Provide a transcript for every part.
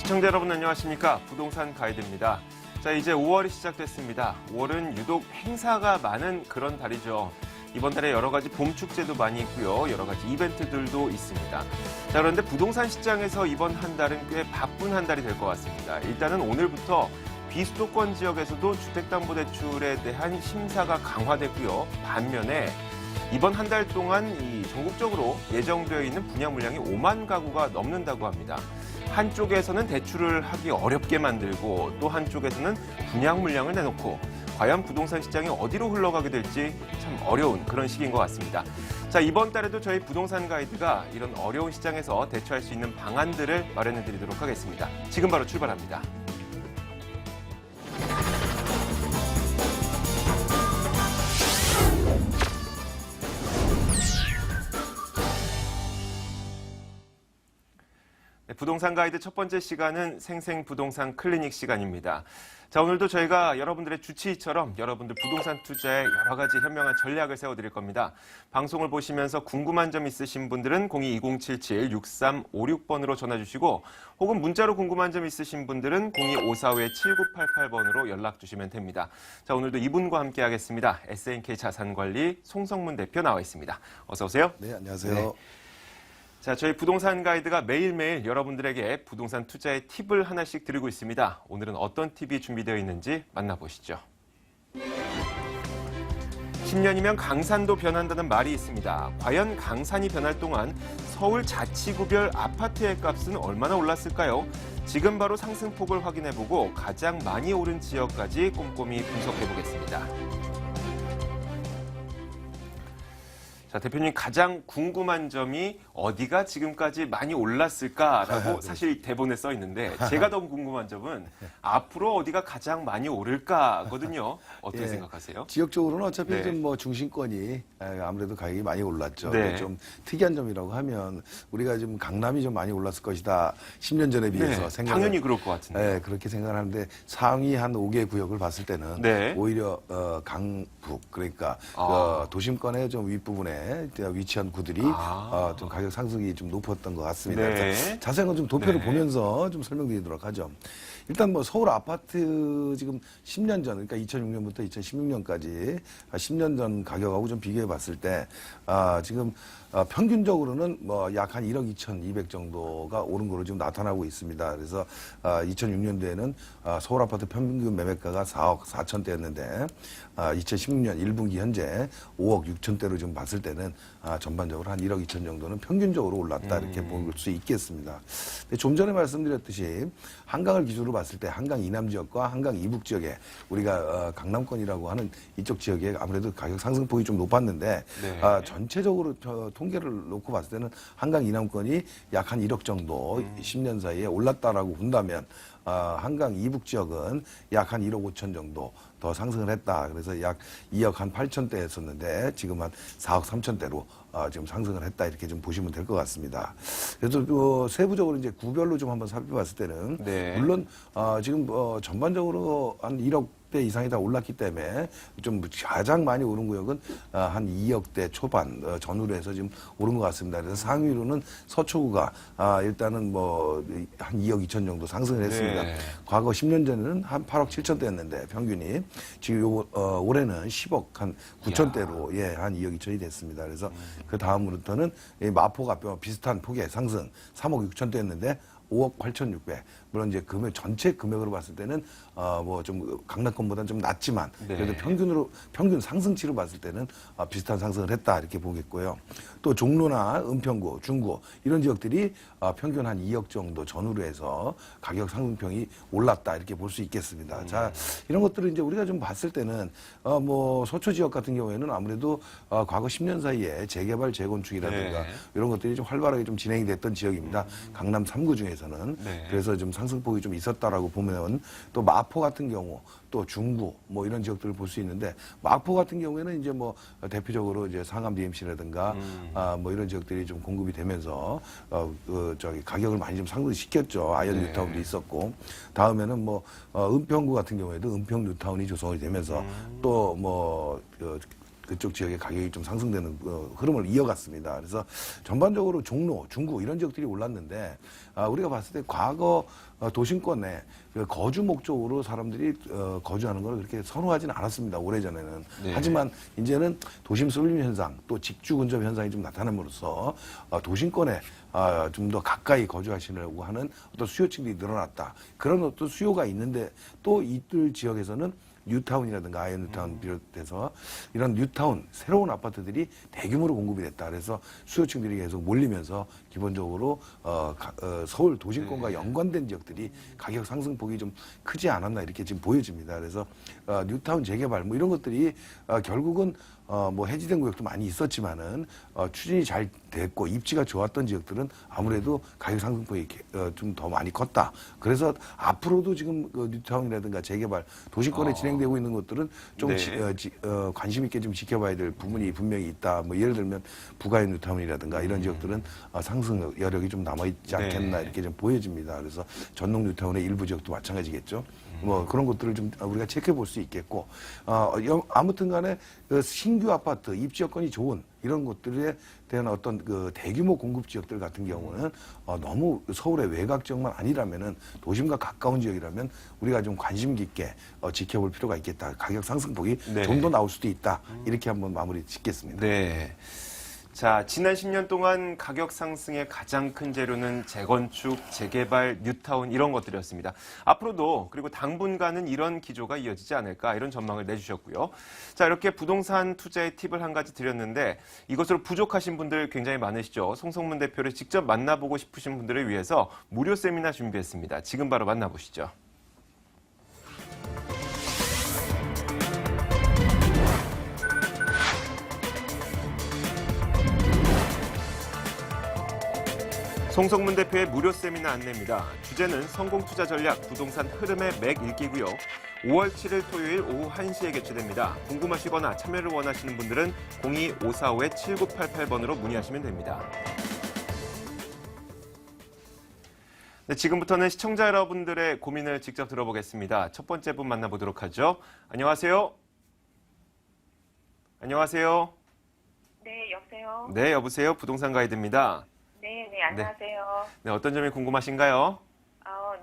시청자 여러분 안녕하십니까? 부동산 가이드입니다. 자, 이제 5월이 시작됐습니다. 5월은 유독 행사가 많은 그런 달이죠. 이번 달에 여러 가지 봄 축제도 많이 있고요. 여러 가지 이벤트들도 있습니다. 자, 그런데 부동산 시장에서 이번 한 달은 꽤 바쁜 한 달이 될 것 같습니다. 일단은 오늘부터 비수도권 지역에서도 주택담보대출에 대한 심사가 강화됐고요. 반면에 이번 한 달 동안 전국적으로 예정되어 있는 분양 물량이 5만 가구가 넘는다고 합니다. 한쪽에서는 대출을 하기 어렵게 만들고 또 한쪽에서는 분양 물량을 내놓고 과연 부동산 시장이 어디로 흘러가게 될지 참 어려운 그런 시기인 것 같습니다. 자, 이번 달에도 저희 부동산 가이드가 이런 어려운 시장에서 대처할 수 있는 방안들을 마련해 드리도록 하겠습니다. 지금 바로 출발합니다. 부동산 가이드 첫 번째 시간은 생생부동산 클리닉 시간입니다. 자, 오늘도 저희가 여러분들의 주치의처럼 여러분들 부동산 투자에 여러 가지 현명한 전략을 세워드릴 겁니다. 방송을 보시면서 궁금한 점 있으신 분들은 02-2077-6356번으로 전화 주시고 혹은 문자로 궁금한 점 있으신 분들은 02-545-7988번으로 연락 주시면 됩니다. 자, 오늘도 이분과 함께 하겠습니다. SNK 자산관리 송성문 대표 나와 있습니다. 어서 오세요. 네, 안녕하세요. 네. 자, 저희 부동산 가이드가 매일매일 여러분들에게 부동산 투자의 팁을 하나씩 드리고 있습니다. 오늘은 어떤 팁이 준비되어 있는지 만나보시죠. 10년이면 강산도 변한다는 말이 있습니다. 과연 강산이 변할 동안 서울 자치구별 아파트의 값은 얼마나 올랐을까요? 지금 바로 상승폭을 확인해보고 가장 많이 오른 지역까지 꼼꼼히 분석해보겠습니다. 자, 대표님 가장 궁금한 점이 어디가 지금까지 많이 올랐을까라고 사실 대본에 써 있는데 제가 더 궁금한 점은 앞으로 어디가 가장 많이 오를까거든요. 어떻게 예, 생각하세요? 지역적으로는 어차피 네. 좀 뭐 중심권이 아무래도 가격이 많이 올랐죠. 네. 근데 좀 특이한 점이라고 하면 우리가 좀 강남이 좀 많이 올랐을 것이다. 10년 전에 비해서 네, 생각을 당연히 그럴 것 같은데. 네, 그렇게 생각을 하는데 상위 한 5개 구역을 봤을 때는 네. 오히려 강북 그러니까 도심권의 좀 윗부분에 위치한 구들이 좀 가격 상승이 좀 높았던 것 같습니다. 네. 그래서 자세한 건 좀 도표를 네. 보면서 좀 설명드리도록 하죠. 일단 뭐 서울 아파트 지금 10년 전, 그러니까 2006년부터 2016년까지 10년 전 가격하고 좀 비교해 봤을 때, 지금 평균적으로는 뭐 약 한 1억 2,200 정도가 오른 거로 지금 나타나고 있습니다. 그래서 2006년도에는 서울 아파트 평균 매매가가 4억 4천대였는데 2016년 1분기 현재 5억 6천대로 좀 봤을 때는 전반적으로 한 1억 2천 정도는 평균적으로 올랐다 이렇게 볼 수 있겠습니다. 근데 좀 전에 말씀드렸듯이 한강을 기준으로 봤을 때 한강 이남 지역과 한강 이북 지역에 우리가 강남권이라고 하는 이쪽 지역에 아무래도 가격 상승폭이 좀 높았는데 네. 전체적으로 통계를 놓고 봤을 때는 한강 이남권이 약 한 1억 정도 10년 사이에 올랐다라고 본다면 한강 이북 지역은 약 한 1억 5천 정도 더 상승을 했다. 그래서 약 2억 한 8천대였었는데 지금 한 4억 3천대로 지금 상승을 했다. 이렇게 좀 보시면 될 것 같습니다. 그래서 세부적으로 이제 구별로 좀 한번 살펴봤을 때는 네. 물론 지금 전반적으로 한 1억 대 이상이 다 올랐기 때문에 좀 가장 많이 오른 구역은 한 2억대 초반 전후로 해서 지금 오른 것 같습니다. 그래서 상위로는 서초구가 일단은 뭐 한 2억 2천 정도 상승을 했습니다. 네. 과거 10년 전에는 한 8억 7천대였는데 평균이 지금 올해는 10억 한 9천대로 한 2억 2천이 됐습니다. 그래서 그 다음으로부터는 마포가 비슷한 폭의 상승 3억 6천대였는데 5억 8,600. 물론 이제 금액 전체 금액으로 봤을 때는 뭐 좀 강남권보다는 좀 낮지만 그래도 평균 상승치로 봤을 때는 비슷한 상승을 했다 이렇게 보겠고요. 또 종로나 은평구, 중구 이런 지역들이 평균 한 2억 정도 전후로 해서 가격 상승평이 올랐다 이렇게 볼 수 있겠습니다. 자, 이런 것들을 이제 우리가 좀 봤을 때는 뭐 서초 지역 같은 경우에는 아무래도 과거 10년 사이에 재개발 재건축이라든가 네. 이런 것들이 좀 활발하게 좀 진행이 됐던 지역입니다. 강남 3구 중에서는. 네. 그래서 좀 상승폭이 좀 있었다라고 보면 또 마포 같은 경우 또 중구 뭐 이런 지역들을 볼 수 있는데 마포 같은 경우에는 이제 뭐 대표적으로 이제 상암 DMC라든가 뭐 이런 지역들이 좀 공급이 되면서 가격을 많이 좀 상승시켰죠. 아이언 뉴타운도 있었고 다음에는 뭐 은평구 같은 경우에도 은평 뉴타운이 조성이 되면서 또 뭐 그쪽 지역의 가격이 좀 상승되는 흐름을 이어갔습니다. 그래서 전반적으로 종로, 중구 이런 지역들이 올랐는데 우리가 봤을 때 과거 도심권에 그 거주 목적으로 사람들이 거주하는 걸 그렇게 선호하지는 않았습니다. 오래전에는. 네. 하지만 이제는 도심 쏠림 현상 또 직주 근접 현상이 좀 나타남으로써 도심권에 좀 더 가까이 거주하시려고 하는 어떤 수요층들이 늘어났다. 그런 어떤 수요가 있는데 또 이들 지역에서는 뉴타운이라든가 아이언 뉴타운 비롯해서 이런 뉴타운 새로운 아파트들이 대규모로 공급이 됐다. 그래서 수요층들이 계속 몰리면서 기본적으로 서울 도심권과 연관된 지역들이 가격 상승폭이 좀 크지 않았나 이렇게 지금 보여집니다. 그래서 뉴타운 재개발 뭐 이런 것들이 결국은 뭐 해지된 구역도 많이 있었지만은 추진이 잘 됐고 입지가 좋았던 지역들은 아무래도 가격 상승폭이 좀 더 많이 컸다. 그래서 앞으로도 지금 그 뉴타운이라든가 재개발 도시권에 진행되고 있는 것들은 좀 네. 관심 있게 좀 지켜봐야 될 부분이 분명히 있다. 뭐 예를 들면 부가의 뉴타운이라든가 이런 지역들은 상승 여력이 좀 남아있지 않겠나 네. 이렇게 좀 보여집니다. 그래서 전농 뉴타운의 일부 지역도 마찬가지겠죠. 뭐 그런 것들을 좀 우리가 체크해 볼 수 있겠고 아무튼 간에 그 신규 아파트 입지 여건이 좋은 이런 것들에 대한 어떤 그 대규모 공급 지역들 같은 경우는 너무 서울의 외곽 지역만 아니라면은 도심과 가까운 지역이라면 우리가 좀 관심 깊게 지켜볼 필요가 있겠다. 가격 상승폭이 네. 좀 더 나올 수도 있다. 이렇게 한번 마무리 짓겠습니다. 네. 자, 지난 10년 동안 가격 상승의 가장 큰 재료는 재건축, 재개발, 뉴타운 이런 것들이었습니다. 앞으로도 그리고 당분간은 이런 기조가 이어지지 않을까 이런 전망을 내주셨고요. 자, 이렇게 부동산 투자의 팁을 한 가지 드렸는데 이것으로 부족하신 분들 굉장히 많으시죠. 송성문 대표를 직접 만나보고 싶으신 분들을 위해서 무료 세미나 준비했습니다. 지금 바로 만나보시죠. 송성문 대표의 무료 세미나 안내입니다. 주제는 성공투자 전략, 부동산 흐름의 맥 읽기고요. 5월 7일 토요일 오후 1시에 개최됩니다. 궁금하시거나 참여를 원하시는 분들은 02-545-7988번으로 문의하시면 됩니다. 네, 지금부터는 시청자 여러분들의 고민을 직접 들어보겠습니다. 첫 번째 분 만나보도록 하죠. 안녕하세요. 안녕하세요. 네, 여보세요? 네, 여보세요. 부동산 가이드입니다. 네, 안녕하세요. 네, 어떤 점이 궁금하신가요?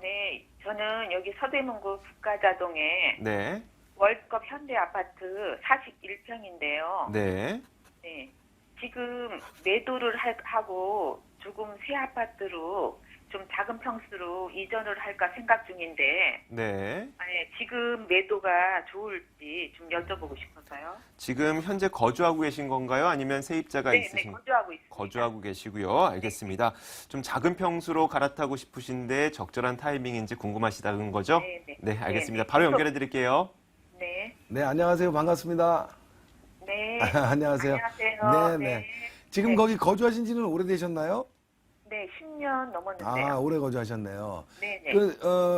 네, 저는 여기 서대문구 북가자동에 네. 월드컵 현대 아파트 41평인데요. 네. 네, 지금 매도를 하고 조금 새 아파트로 좀 작은 평수로 이전을 할까 생각 중인데 네. 지금 매도가 좋을지 좀 여쭤보고 싶어서요. 지금 현재 거주하고 계신 건가요? 아니면 세입자가 네, 있으신? 거주하고 있습니다. 거주하고 계시고요. 알겠습니다. 좀 작은 평수로 갈아타고 싶으신데 적절한 타이밍인지 궁금하시다는 거죠? 네. 알겠습니다. 네. 바로 연결해 드릴게요. 네. 네, 안녕하세요. 반갑습니다. 네. 안녕하세요. 안녕하세요. 네. 지금 네. 거기 거주하신 지는 오래되셨나요? 네, 10년 넘었는데요. 오래 거주하셨네요. 네네.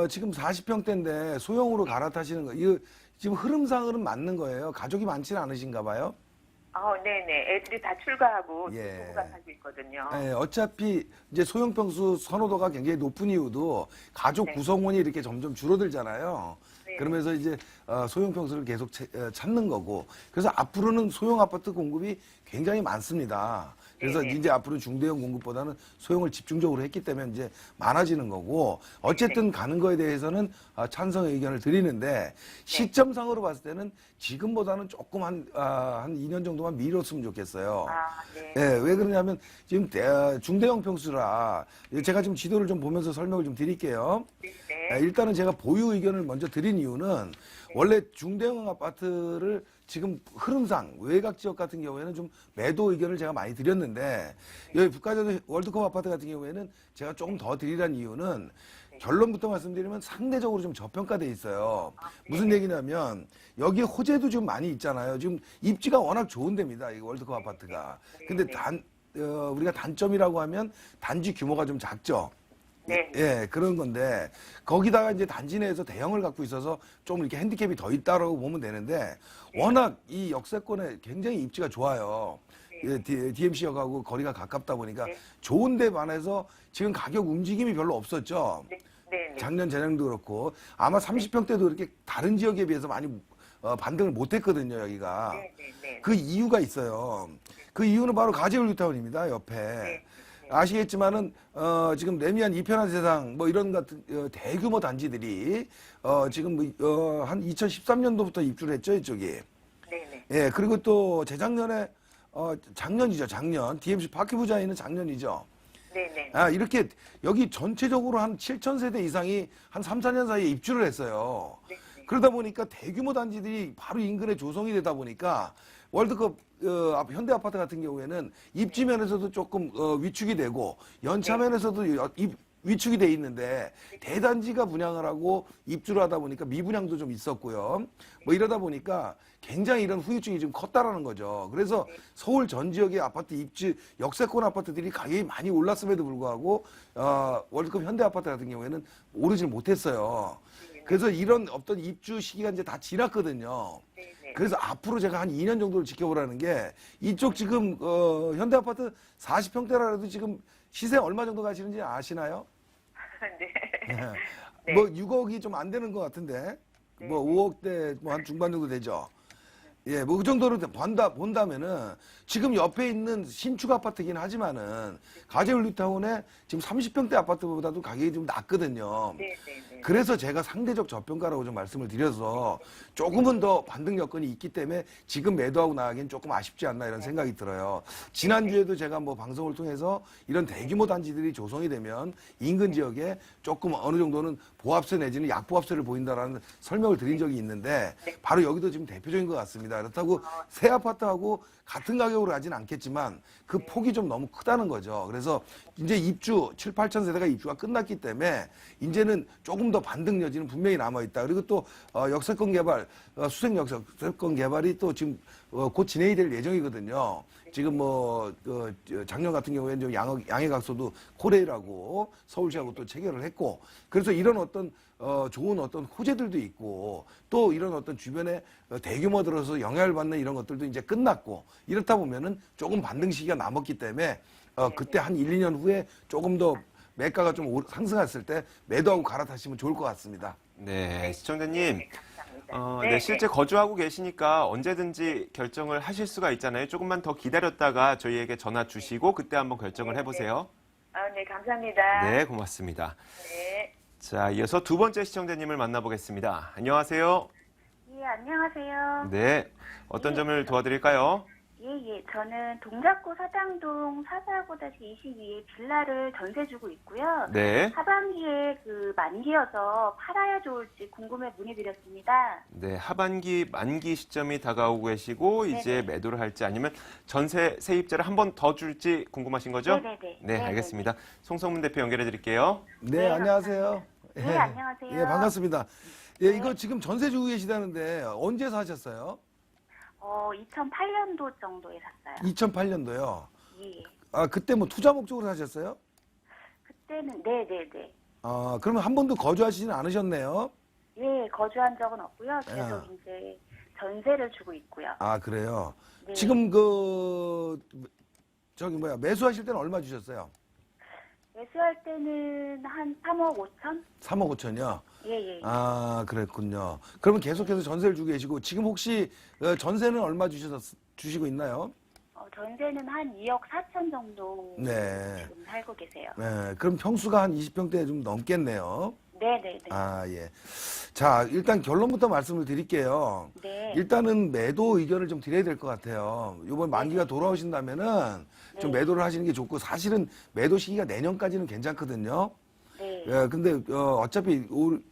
지금 40평대인데 소형으로 갈아타시는 거, 이거 지금 흐름상으로는 맞는 거예요? 가족이 많지는 않으신가 봐요? 네네. 애들이 다 출가하고 예. 부부가 살고 있거든요. 어차피 이제 소형 평수 선호도가 굉장히 높은 이유도 가족 네. 구성원이 이렇게 점점 줄어들잖아요. 네. 그러면서 이제 소형 평수를 계속 찾는 거고, 그래서 앞으로는 소형 아파트 공급이 굉장히 많습니다. 그래서 네네. 이제 앞으로 중대형 공급보다는 소형을 집중적으로 했기 때문에 이제 많아지는 거고, 어쨌든 가는 거에 대해서는 찬성의 의견을 드리는데, 시점상으로 봤을 때는 지금보다는 조금 한 2년 정도만 미뤘으면 좋겠어요. 네. 예, 왜 그러냐면 지금 중대형 평수라 제가 지금 지도를 좀 보면서 설명을 좀 드릴게요. 네. 일단은 제가 보유 의견을 먼저 드린 이유는 원래 중대형 아파트를 지금 흐름상 외곽 지역 같은 경우에는 좀 매도 의견을 제가 많이 드렸는데 여기 북가자도 월드컵 아파트 같은 경우에는 제가 조금 더 드리란 이유는 결론부터 말씀드리면 상대적으로 좀 저평가돼 있어요. 무슨 얘기냐면 여기 호재도 좀 많이 있잖아요. 지금 입지가 워낙 좋은 데입니다. 이 월드컵 아파트가. 근데 우리가 단점이라고 하면 단지 규모가 좀 작죠. 네. 예, 그런 건데 거기다가 이제 단지 내에서 대형을 갖고 있어서 좀 이렇게 핸디캡이 더 있다라고 보면 되는데 워낙 이 역세권에 굉장히 입지가 좋아요. 예, DMC역하고 거리가 가깝다 보니까 좋은 데 반해서 지금 가격 움직임이 별로 없었죠. 네. 작년 재작년도 그렇고 아마 30평대도 이렇게 다른 지역에 비해서 많이 반등을 못했거든요, 여기가. 네네네. 그 이유가 있어요. 그 이유는 바로 가재울 뉴타운입니다, 옆에. 네. 아시겠지만은 지금 레미안 이편한 세상 뭐 이런 같은 대규모 단지들이 지금 한 2013년도부터 입주를 했죠, 이쪽이. 네네. 예, 그리고 또 재작년에 작년이죠, 작년 DMC 파키부자에는 작년이죠. 네네. 아, 이렇게 여기 전체적으로 한 7,000세대 이상이 한 3, 4년 사이에 입주를 했어요. 네네. 그러다 보니까 대규모 단지들이 바로 인근에 조성이 되다 보니까 월드컵 현대아파트 같은 경우에는 입지면에서도 조금 위축이 되고 연차면에서도 위축이 돼 있는데 대단지가 분양을 하고 입주를 하다 보니까 미분양도 좀 있었고요. 뭐 이러다 보니까 굉장히 이런 후유증이 좀 컸다라는 거죠. 그래서 서울 전 지역의 아파트 입지 역세권 아파트들이 가격이 많이 올랐음에도 불구하고 월드컵 현대아파트 같은 경우에는 오르질 못했어요. 그래서 이런 어떤 입주 시기가 이제 다 지났거든요. 네네. 그래서 앞으로 제가 한 2년 정도를 지켜보라는 게 이쪽 지금 현대아파트 40평대라 해도 지금 시세 얼마 정도 가시는지 아시나요? 네. 네. 뭐 6억이 좀 안 되는 것 같은데 뭐 5억대 뭐 한 중반 정도 되죠. 예, 뭐 그 정도로 본다면은 지금 옆에 있는 신축 아파트긴 하지만은 가재울 뉴타운에 지금 30평대 아파트보다도 가격이 좀 낮거든요. 네네네. 그래서 제가 상대적 저평가라고 좀 말씀을 드려서 조금은 더 반등 여건이 있기 때문에 지금 매도하고 나가기엔 조금 아쉽지 않나 이런 생각이 들어요. 지난주에도 제가 뭐 방송을 통해서 이런 대규모 단지들이 조성이 되면 인근 지역에 조금 어느 정도는 보합세 내지는 약보합세를 보인다라는 설명을 드린 적이 있는데 바로 여기도 지금 대표적인 것 같습니다. 그렇다고 새 아파트하고 같은 가격으로 가지는 않겠지만 그 폭이 좀 너무 크다는 거죠. 그래서 이제 입주 7, 8천 세대가 입주가 끝났기 때문에 이제는 조금 더 반등 여지는 분명히 남아있다. 그리고 또 역세권 개발, 수색 역세권 개발이 또 지금 곧 진행이 될 예정이거든요. 지금 뭐 작년 같은 경우에는 양해각소도 코레일하고 서울시하고 또 체결을 했고 그래서 이런 어떤 좋은 어떤 호재들도 있고 또 이런 어떤 주변에 대규모 들어서 영향을 받는 이런 것들도 이제 끝났고 이렇다 보면은 조금 반등 시기가 남았기 때문에 그때 한 1, 2년 후에 조금 더 매가가 좀 상승했을 때 매도하고 갈아타시면 좋을 것 같습니다. 네, 시청자님. 네, 감사합니다. 네, 실제 거주하고 계시니까 언제든지 결정을 하실 수가 있잖아요. 조금만 더 기다렸다가 저희에게 전화 주시고 그때 한번 결정을 해보세요. 네, 감사합니다. 네, 고맙습니다. 네. 자, 이어서 두 번째 시청자님을 만나보겠습니다. 안녕하세요. 예, 안녕하세요. 네, 어떤 점을 도와드릴까요? 예. 저는 동작구 사당동 449-22에 빌라를 전세 주고 있고요. 네, 하반기에 만기여서 팔아야 좋을지 궁금해 문의드렸습니다. 네, 하반기 만기 시점이 다가오고 계시고 이제 네네. 매도를 할지 아니면 전세 세입자를 한 번 더 줄지 궁금하신 거죠? 네네네. 네, 알겠습니다. 송성문 대표 연결해 드릴게요. 네, 네, 안녕하세요. 네, 안녕하세요. 예, 반갑습니다. 예, 이거 지금 전세 주고 계시다는데 언제 사셨어요? 2008년도 정도에 샀어요. 2008년도요. 예. 아, 그때 뭐 투자 목적으로 사셨어요? 그때는, 네네네. 아, 그러면 한 번도 거주하시진 않으셨네요. 예, 거주한 적은 없고요. 계속 예. 이제 전세를 주고 있고요. 아, 그래요. 네. 지금 매수하실 때는 얼마 주셨어요? 매수할 때는 한 3억 5천? 3억 5천이요? 예. 아, 그랬군요. 그러면 계속해서 전세를 주고 계시고, 지금 혹시 전세는 얼마 주시고 있나요? 전세는 한 2억 4천 정도 네. 지금 살고 계세요. 네, 그럼 평수가 한 20평대 좀 넘겠네요. 네네네. 아, 예. 자, 일단 결론부터 말씀을 드릴게요. 네. 일단은 매도 의견을 좀 드려야 될 것 같아요. 이번 만기가 돌아오신다면은 좀 네. 매도를 하시는 게 좋고, 사실은 매도 시기가 내년까지는 괜찮거든요. 네. 예, 근데 어차피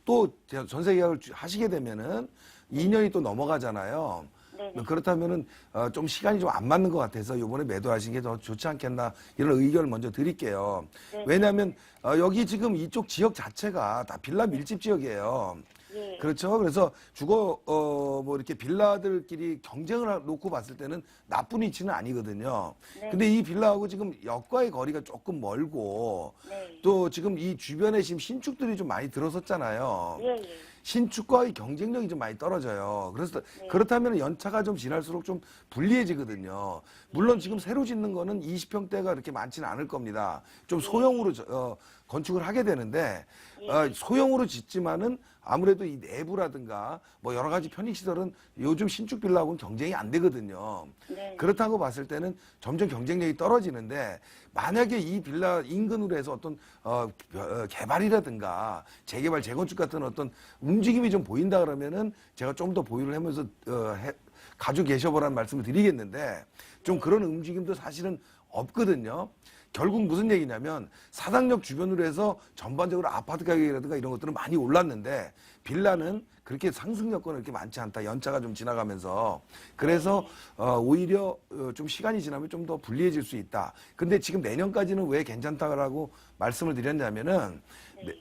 또 전세 계약을 하시게 되면은 2년이 또 넘어가잖아요. 네네. 그렇다면은 좀 시간이 좀 안 맞는 것 같아서 이번에 매도하시는 게 더 좋지 않겠나 이런 의견을 먼저 드릴게요. 네. 왜냐하면 여기 지금 이쪽 지역 자체가 다 빌라 밀집 지역이에요. 예. 그렇죠. 그래서 뭐 이렇게 빌라들끼리 경쟁을 놓고 봤을 때는 나쁜 위치는 아니거든요. 네. 근데 이 빌라하고 지금 역과의 거리가 조금 멀고 네. 또 지금 이 주변에 지금 신축들이 좀 많이 들어섰잖아요. 예. 신축과의 경쟁력이 좀 많이 떨어져요. 그래서 네. 그렇다면 연차가 좀 지날수록 좀 불리해지거든요. 물론 지금 새로 짓는 거는 20평대가 그렇게 많지는 않을 겁니다. 좀 소형으로 건축을 하게 되는데 예. 소형으로 짓지만은 아무래도 이 내부라든가 뭐 여러 가지 편익시설은 요즘 신축 빌라하고는 경쟁이 안 되거든요. 네. 그렇다고 봤을 때는 점점 경쟁력이 떨어지는데 만약에 이 빌라 인근으로 해서 어떤 개발이라든가 재개발, 재건축 같은 어떤 움직임이 좀 보인다 그러면은 제가 좀 더 보유를 하면서 가지고 계셔보라는 말씀을 드리겠는데 좀 그런 움직임도 사실은 없거든요. 결국 무슨 얘기냐면 사당역 주변으로 해서 전반적으로 아파트 가격이라든가 이런 것들은 많이 올랐는데 빌라는 그렇게 상승 여건은 그렇게 많지 않다. 연차가 좀 지나가면서. 그래서 오히려 좀 시간이 지나면 좀 더 불리해질 수 있다. 근데 지금 내년까지는 왜 괜찮다라고 말씀을 드렸냐면은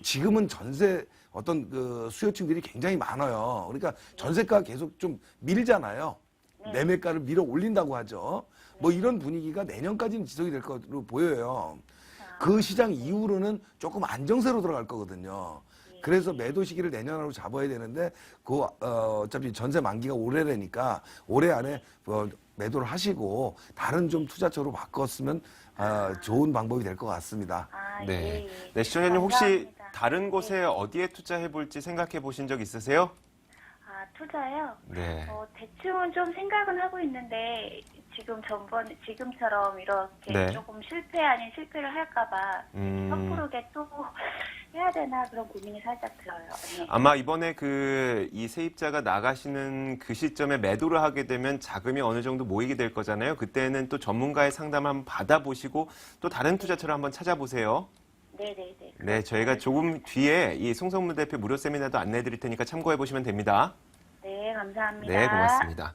지금은 전세 어떤 그 수요층들이 굉장히 많아요. 그러니까 전세가 계속 좀 밀잖아요. 매매가를 밀어 올린다고 하죠. 뭐 이런 분위기가 내년까지는 지속이 될 것으로 보여요. 그 시장 이후로는 조금 안정세로 들어갈 거거든요. 그래서 매도 시기를 내년으로 잡아야 되는데 어차피 전세 만기가 올해라니까 올해 안에 매도를 하시고 다른 좀 투자처로 바꿨으면 좋은 방법이 될 것 같습니다. 아, 네. 예, 예. 네, 시청자님 혹시 감사합니다. 다른 곳에 어디에 투자해 볼지 생각해 보신 적 있으세요? 아, 투자요? 네. 대충은 좀 생각은 하고 있는데 지금처럼 이렇게 네. 조금 실패 아닌 실패를 할까봐 섣부르게 또 해야 되나 그런 고민이 살짝 들어요. 네. 아마 이번에 이 세입자가 나가시는 그 시점에 매도를 하게 되면 자금이 어느 정도 모이게 될 거잖아요. 그때는 또 전문가의 상담 한번 받아보시고 또 다른 투자처를 한번 찾아보세요. 네네네. 네, 저희가 조금 뒤에 이 송성문 대표 무료 세미나도 안내해 드릴 테니까 참고해 보시면 됩니다. 네, 감사합니다. 네, 고맙습니다.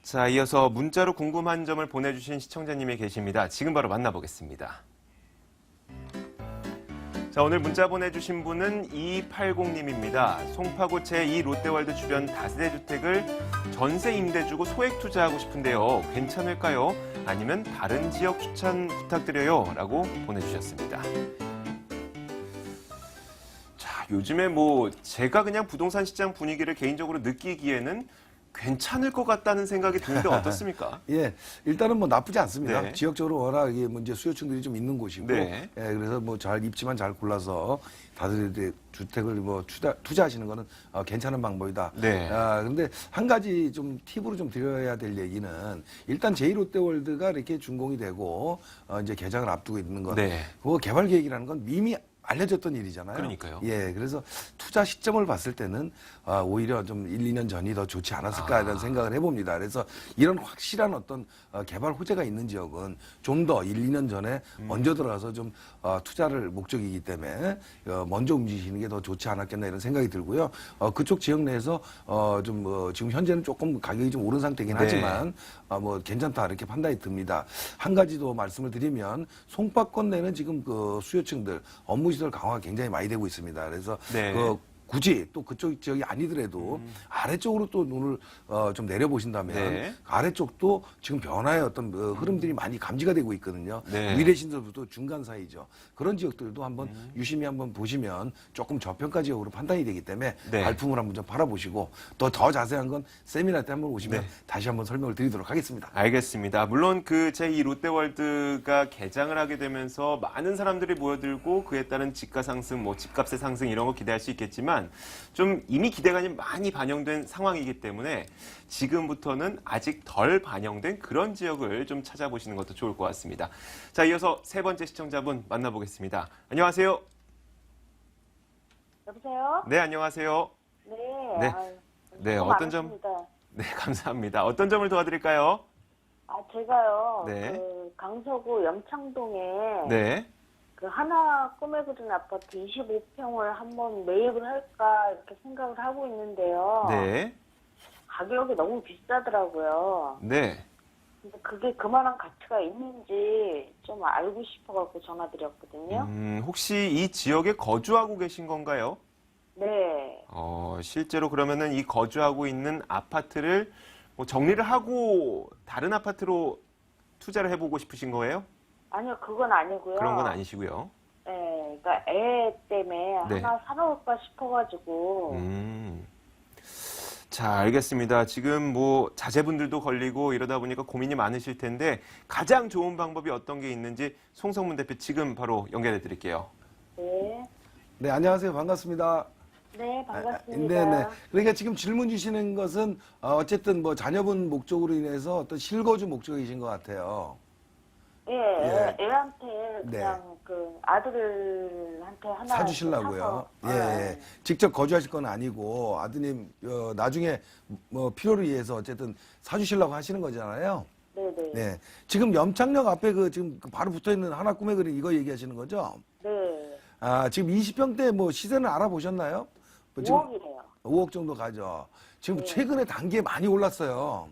자, 이어서 문자로 궁금한 점을 보내주신 시청자님이 계십니다. 지금 바로 만나보겠습니다. 자, 오늘 문자 보내주신 분은 2280님입니다. 송파구 제2 롯데월드 주변 다세대 주택을 전세 임대 주고 소액 투자하고 싶은데요. 괜찮을까요? 아니면 다른 지역 추천 부탁드려요. 라고 보내주셨습니다. 자, 요즘에 제가 그냥 부동산 시장 분위기를 개인적으로 느끼기에는 괜찮을 것 같다는 생각이 드는데 어떻습니까? 예, 일단은 뭐 나쁘지 않습니다. 네. 지역적으로 워낙 이게 이제 수요층들이 좀 있는 곳이고, 네. 예, 그래서 잘 입지만 잘 골라서 다들 주택을 투자하시는 거는 괜찮은 방법이다. 네. 근데 한 가지 좀 팁으로 좀 드려야 될 얘기는 일단 제2롯데월드가 이렇게 준공이 되고 이제 개장을 앞두고 있는 건 네. 그 개발 계획이라는 건 이미 알려졌던 일이잖아요. 그러니까요. 예, 그래서 투자 시점을 봤을 때는 오히려 좀 1, 2년 전이 더 좋지 않았을까 이런 생각을 해봅니다. 그래서 이런 확실한 어떤 개발 호재가 있는 지역은 좀 더 1, 2년 전에 먼저 들어가서 좀 투자를 목적이기 때문에 먼저 움직이시는 게 더 좋지 않았겠나 이런 생각이 들고요. 그쪽 지역 내에서 지금 현재는 조금 가격이 좀 오른 상태긴 네. 하지만 괜찮다 이렇게 판단이 듭니다. 한 가지 더 말씀을 드리면 송파권 내는 지금 그 수요층들 업무시설 강화가 굉장히 많이 되고 있습니다. 그래서 네. 굳이 또 그쪽 지역이 아니더라도 아래쪽으로 또 눈을 좀 내려보신다면 네. 아래쪽도 지금 변화의 어떤 흐름들이 많이 감지가 되고 있거든요. 네. 위례신도부터 중간 사이죠. 그런 지역들도 한번 유심히 한번 보시면 조금 저평가 지역으로 판단이 되기 때문에 네. 발품을 한번 좀 팔아보시고 또 더 자세한 건 세미나 때 한번 오시면 네. 다시 한번 설명을 드리도록 하겠습니다. 알겠습니다. 물론 제2 롯데월드가 개장을 하게 되면서 많은 사람들이 모여들고 그에 따른 집가 상승, 집값의 상승 이런 거 기대할 수 있겠지만 좀 이미 기대가 많이 반영된 상황이기 때문에 지금부터는 아직 덜 반영된 그런 지역을 좀 찾아보시는 것도 좋을 것 같습니다. 자, 이어서 세 번째 시청자분 만나보겠습니다. 안녕하세요. 여보세요? 네, 안녕하세요. 네. 네. 아유, 네, 수고 어떤 점? 많으십니다. 네, 감사합니다. 어떤 점을 도와드릴까요? 제가요. 네. 그 강서구 염창동에 네. 그 하나 꿈에 그린 아파트 25평을 한번 매입을 할까 이렇게 생각을 하고 있는데요. 네. 가격이 너무 비싸더라고요. 네. 근데 그게 그만한 가치가 있는지 좀 알고 싶어갖고 전화드렸거든요. 혹시 이 지역에 거주하고 계신 건가요? 네. 실제로 그러면은 이 거주하고 있는 아파트를 정리를 하고 다른 아파트로 투자를 해보고 싶으신 거예요? 아니요, 그건 아니고요. 그런 건 아니시고요. 네. 그러니까 애 때문에 네. 하나 사놓을까 싶어가지고. 자, 알겠습니다. 지금 자제분들도 걸리고 이러다 보니까 고민이 많으실 텐데 가장 좋은 방법이 어떤 게 있는지 송성문 대표 지금 바로 연결해 드릴게요. 네. 네, 안녕하세요. 반갑습니다. 네, 반갑습니다. 네네. 그러니까 지금 질문 주시는 것은 어쨌든 뭐 자녀분 목적으로 인해서 어떤 실거주 목적이신 것 같아요. 예, 예. 애한테 네. 그냥 그 아들한테 하나 사주시려고요. 사서, 예. 직접 거주하실 건 아니고 아드님 나중에 뭐 필요를 위해서 어쨌든 사주시려고 하시는 거잖아요. 네네. 네. 지금 염창역 앞에 그 지금 바로 붙어 있는 하나 꿈의 그림 이거 얘기하시는 거죠? 네. 아, 지금 20평대 뭐 시세는 알아보셨나요? 뭐 지금 5억이래요. 5억 정도 가죠. 지금 네. 최근에 단계 많이 올랐어요.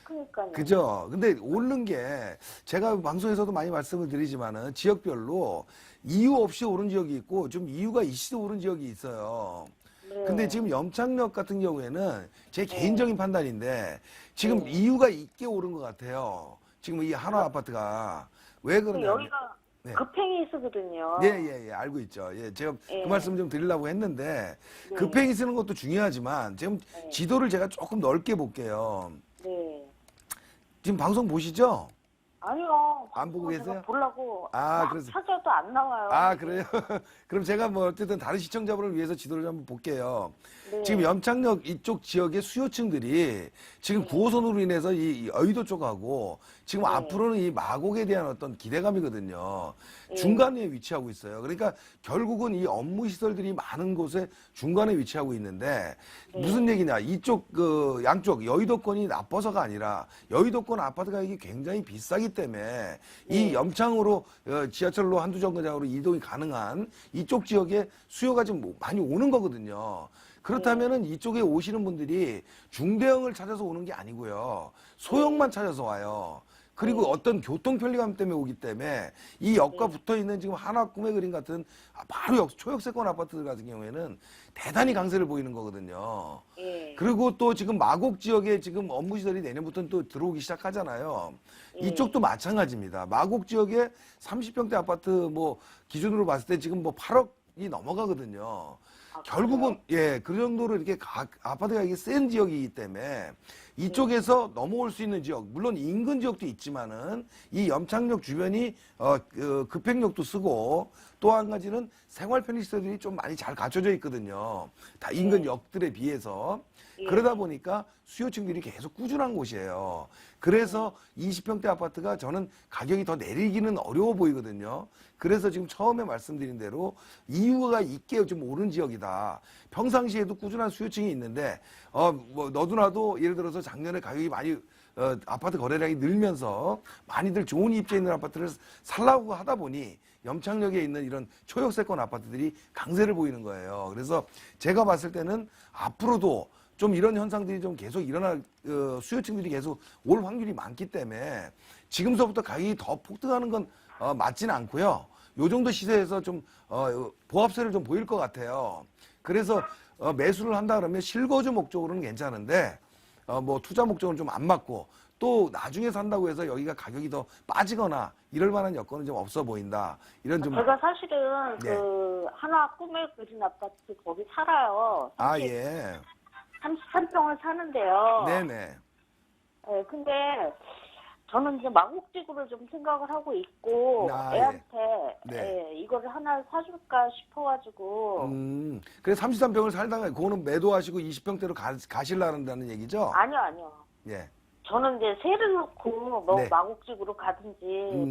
그러니까요. 그죠? 근데 오른 게 제가 방송에서도 많이 말씀을 드리지만은 지역별로 이유 없이 오른 지역이 있고 좀 이유가 있어 오른 지역이 있어요. 네. 근데 지금 염창역 같은 경우에는 제 개인적인 판단인데 지금 네. 이유가 있게 오른 것 같아요. 지금 이 한화 아파트가 왜 그 그러냐면 여기가 네. 급행이 쓰거든요. 예, 알고 있죠. 예, 제가 예. 그 말씀 좀 드리려고 했는데 네. 급행이 쓰는 것도 중요하지만 지금 네. 지도를 제가 조금 넓게 볼게요. 네. 지금 방송 보시죠? 아니요. 안 보고 제가 계세요? 보려고 아, 막 그래서- 찾아도 안 나와요. 아, 그래요? 그럼 제가 뭐 어쨌든 다른 시청자분을 위해서 지도를 한번 볼게요. 네. 지금 염창역 이쪽 지역의 수요층들이 지금 9호선으로 인해서 이 여의도 쪽하고 지금 네. 앞으로는 이 마곡에 대한 어떤 기대감이거든요. 네. 중간에 위치하고 있어요. 그러니까 결국은 이 업무 시설들이 많은 곳에 중간에 위치하고 있는데 네. 무슨 얘기냐? 이쪽 그 양쪽 여의도권이 나빠서가 아니라 여의도권 아파트 가격이 굉장히 비싸기 때문에 이 네. 염창으로 지하철로 한두 정거장으로 이동이 가능한 이쪽 지역에 수요가 좀 많이 오는 거거든요. 그렇다면은 이쪽에 오시는 분들이 중대형을 찾아서 오는 게 아니고요. 소형만 찾아서 와요. 그리고 어떤 교통 편리감 때문에 오기 때문에 이 역과 붙어 있는 지금 한화 꿈의 그림 같은 바로 초역세권 아파트들 같은 경우에는 대단히 강세를 보이는 거거든요. 예. 그리고 또 지금 마곡 지역에 지금 업무시설이 내년부터는 또 들어오기 시작하잖아요. 예. 이쪽도 마찬가지입니다. 마곡 지역에 30평대 아파트 뭐 기준으로 봤을 때 지금 뭐 8억이 넘어가거든요. 결국은 그 정도로 이렇게 아파트 가격이 센 지역이기 때문에 이쪽에서 넘어올 수 있는 지역, 물론 인근 지역도 있지만은 이 염창역 주변이 급행역도 쓰고 또 한 가지는 생활 편의시설들이 좀 많이 잘 갖춰져 있거든요. 다 인근 역들에 비해서. 그러다 보니까 수요층들이 계속 꾸준한 곳이에요. 그래서 20평대 아파트가 저는 가격이 더 내리기는 어려워 보이거든요. 그래서 지금 처음에 말씀드린 대로 이유가 있게 좀 오른 지역이다. 평상시에도 꾸준한 수요층이 있는데 뭐 너도나도 예를 들어서 작년에 가격이 많이 아파트 거래량이 늘면서 많이들 좋은 입지에 있는 아파트를 살라고 하다 보니 염창역에 있는 이런 초역세권 아파트들이 강세를 보이는 거예요. 그래서 제가 봤을 때는 앞으로도 좀 이런 현상들이 좀 계속 일어날 수요층들이 계속 올 확률이 많기 때문에 지금서부터 가격이 더 폭등하는 건 맞지는 않고요. 요 정도 시세에서 좀 보합세를 좀 보일 것 같아요. 그래서 매수를 한다 그러면 실거주 목적으로는 괜찮은데 뭐 투자 목적은 좀 안 맞고 또 나중에 산다고 해서 여기가 가격이 더 빠지거나 이럴 만한 여건은 좀 없어 보인다. 이런 좀 제가 사실은 네. 그 하나 꿈의 그린 아파트 거기 살아요. 아, 예. 33평을 사는데요. 네네. 네, 근데 저는 이제 마곡지구를 좀 생각을 하고 있고 아, 예. 애한테 네. 예, 이거를 하나 사줄까 싶어가지고 그래서 33평을 살다가 그거는 매도하시고 20평대로 가시려는다는 얘기죠? 아니요. 예. 저는 이제 세를 놓고 뭐 네. 마곡지구로 가든지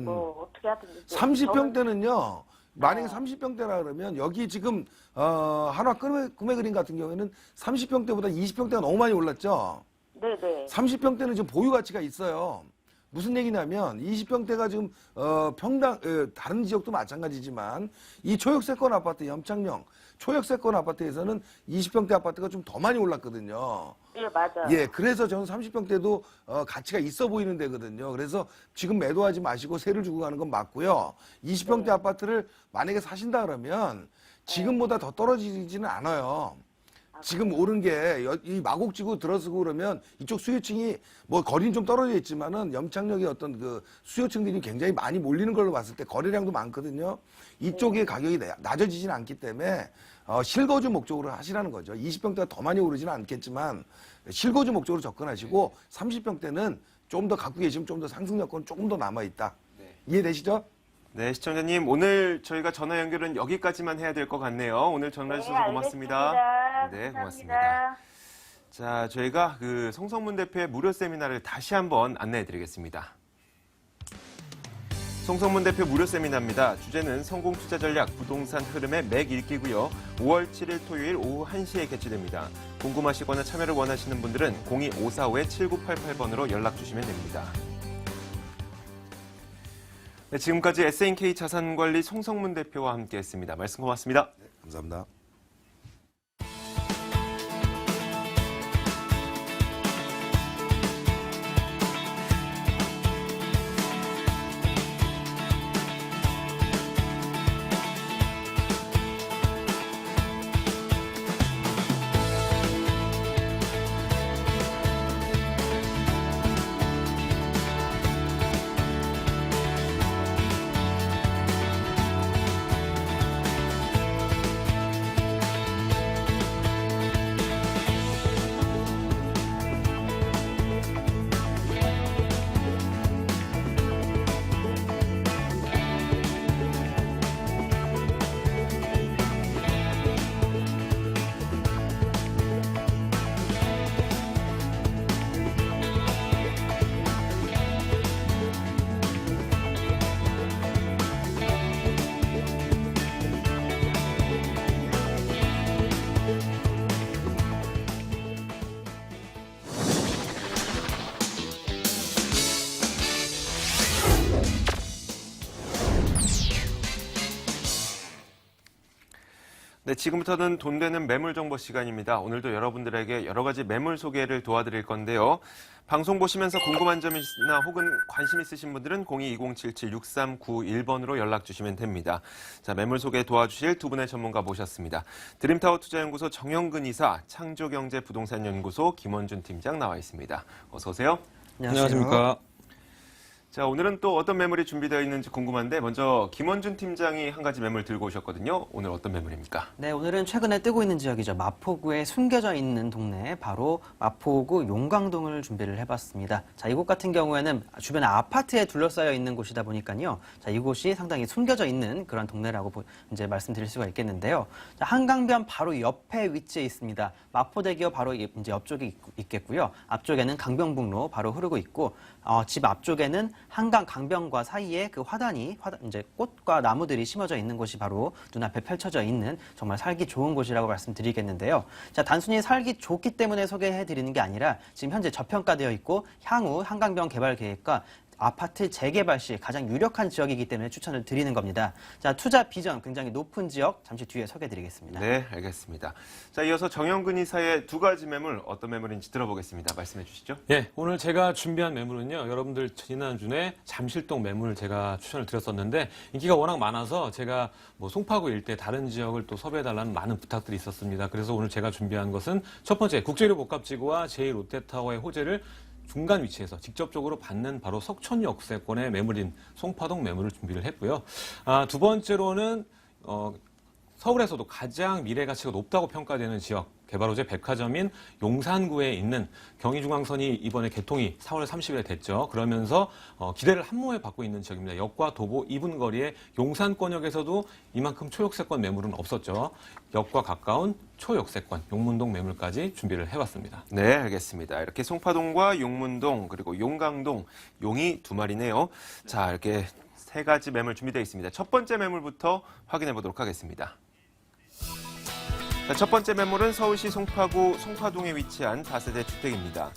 뭐 어떻게 하든지 30평대는요. 만약에 네. 30평대라 그러면 여기 지금 한화 꿈의 그림 같은 경우에는 30평대보다 20평대가 너무 많이 올랐죠. 네네 30평대는 지금 보유 가치가 있어요. 무슨 얘기냐면 20평대가 지금 평당 다른 지역도 마찬가지지만 이 초역세권 아파트 염창역 초역세권 아파트에서는 20평대 아파트가 좀 더 많이 올랐거든요. 예 맞아요. 예, 그래서 저는 30평대도 가치가 있어 보이는 데거든요. 그래서 지금 매도하지 마시고 세를 주고 가는 건 맞고요. 20평대 아파트를 만약에 사신다 그러면 지금보다 더 떨어지지는 않아요. 지금 오른 게 이 마곡지구 들어서고 그러면 이쪽 수요층이 뭐 거리는 좀 떨어져 있지만은 염창역의 어떤 그 수요층들이 굉장히 많이 몰리는 걸로 봤을 때 거래량도 많거든요. 이쪽의 가격이 낮아지지는 않기 때문에 실거주 목적으로 하시라는 거죠. 20평대가 더 많이 오르지는 않겠지만 실거주 목적으로 접근하시고 30평대는 좀 더 갖고 계시면 좀 더 상승 여건 조금 더 남아 있다. 이해되시죠? 네, 시청자님 오늘 저희가 전화 연결은 여기까지만 해야 될 것 같네요. 오늘 전화 주셔서 고맙습니다. 알겠습니다. 네, 감사합니다. 고맙습니다. 자, 저희가 그 송성문 대표의 무료 세미나를 다시 한번 안내해 드리겠습니다. 송성문 대표 무료 세미나입니다. 주제는 성공 투자 전략, 부동산 흐름의 맥 읽기고요. 5월 7일 토요일 오후 1시에 개최됩니다. 궁금하시거나 참여를 원하시는 분들은 02-545-7988번으로 연락 주시면 됩니다. 네, 지금까지 S&K 자산관리 송성문 대표와 함께했습니다. 말씀 고맙습니다. 감사합니다. 네, 지금부터는 돈 되는 매물 정보 시간입니다. 오늘도 여러분들에게 여러 가지 매물 소개를 도와드릴 건데요. 방송 보시면서 궁금한 점이나 혹은 관심 있으신 분들은 02-2077-6391번으로 연락 주시면 됩니다. 자, 매물 소개 도와주실 두 분의 전문가 모셨습니다. 드림타워 투자연구소 정영근 이사, 창조경제부동산연구소 김원준 팀장 나와 있습니다. 어서 오세요. 안녕하십니까. 자, 오늘은 또 어떤 매물이 준비되어 있는지 궁금한데 먼저 김원준 팀장이 한 가지 매물 들고 오셨거든요. 오늘 어떤 매물입니까? 네, 오늘은 최근에 뜨고 있는 지역이죠. 마포구에 숨겨져 있는 동네, 바로 마포구 용광동을 준비를 해봤습니다. 자, 이곳 같은 경우에는 주변에 아파트에 둘러싸여 있는 곳이다 보니까요. 자, 이곳이 상당히 숨겨져 있는 그런 동네라고 이제 말씀드릴 수가 있겠는데요. 자, 한강변 바로 옆에 위치해 있습니다. 마포대교 바로 이제 옆쪽에 있겠고요. 앞쪽에는 강변북로 바로 흐르고 있고, 집 앞쪽에는 한강 강변과 사이에 그 화단이 이제 꽃과 나무들이 심어져 있는 곳이 바로 눈앞에 펼쳐져 있는 정말 살기 좋은 곳이라고 말씀드리겠는데요. 자, 단순히 살기 좋기 때문에 소개해 드리는 게 아니라 지금 현재 저평가되어 있고 향후 한강변 개발 계획과 아파트 재개발 시 가장 유력한 지역이기 때문에 추천을 드리는 겁니다. 자, 투자 비전 굉장히 높은 지역 잠시 뒤에 소개해드리겠습니다. 네, 알겠습니다. 자, 이어서 정영근 이사의 두 가지 매물 어떤 매물인지 들어보겠습니다. 말씀해 주시죠. 예, 오늘 제가 준비한 매물은요. 여러분들 지난주에 잠실동 매물 제가 추천을 드렸었는데 인기가 워낙 많아서 제가 뭐 송파구 일대 다른 지역을 또 섭외해달라는 많은 부탁들이 있었습니다. 그래서 오늘 제가 준비한 것은 첫 번째 국제유료 복합지구와 제2롯데타워의 호재를 중간 위치에서 직접적으로 받는 바로 석촌 역세권의 매물인 송파동 매물을 준비를 했고요. 두 번째로는 서울에서도 가장 미래 가치가 높다고 평가되는 지역, 개발호재 백화점인 용산구에 있는 경의중앙선이 이번에 개통이 4월 30일에 됐죠. 그러면서 기대를 한몸에 받고 있는 지역입니다. 역과 도보 2분 거리에 용산권역에서도 이만큼 초역세권 매물은 없었죠. 역과 가까운 초역세권, 용문동 매물까지 준비를 해봤습니다. 네, 알겠습니다. 이렇게 송파동과 용문동 그리고 용강동, 용이 두 마리네요. 자, 이렇게 세 가지 매물 준비되어 있습니다. 첫 번째 매물부터 확인해 보도록 하겠습니다. 자, 첫 번째 매물은 서울시 송파구 송파동에 위치한 다세대 주택입니다.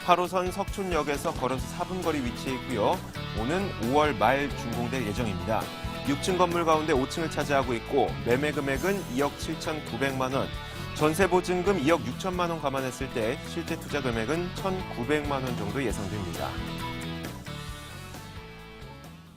8호선 석촌역에서 걸어서 4분 거리 위치해 있고요. 오는 5월 말 준공될 예정입니다. 6층 건물 가운데 5층을 차지하고 있고 매매 금액은 2억 7,900만 원, 전세 보증금 2억 6천만 원 감안했을 때 실제 투자 금액은 1,900만 원 정도 예상됩니다.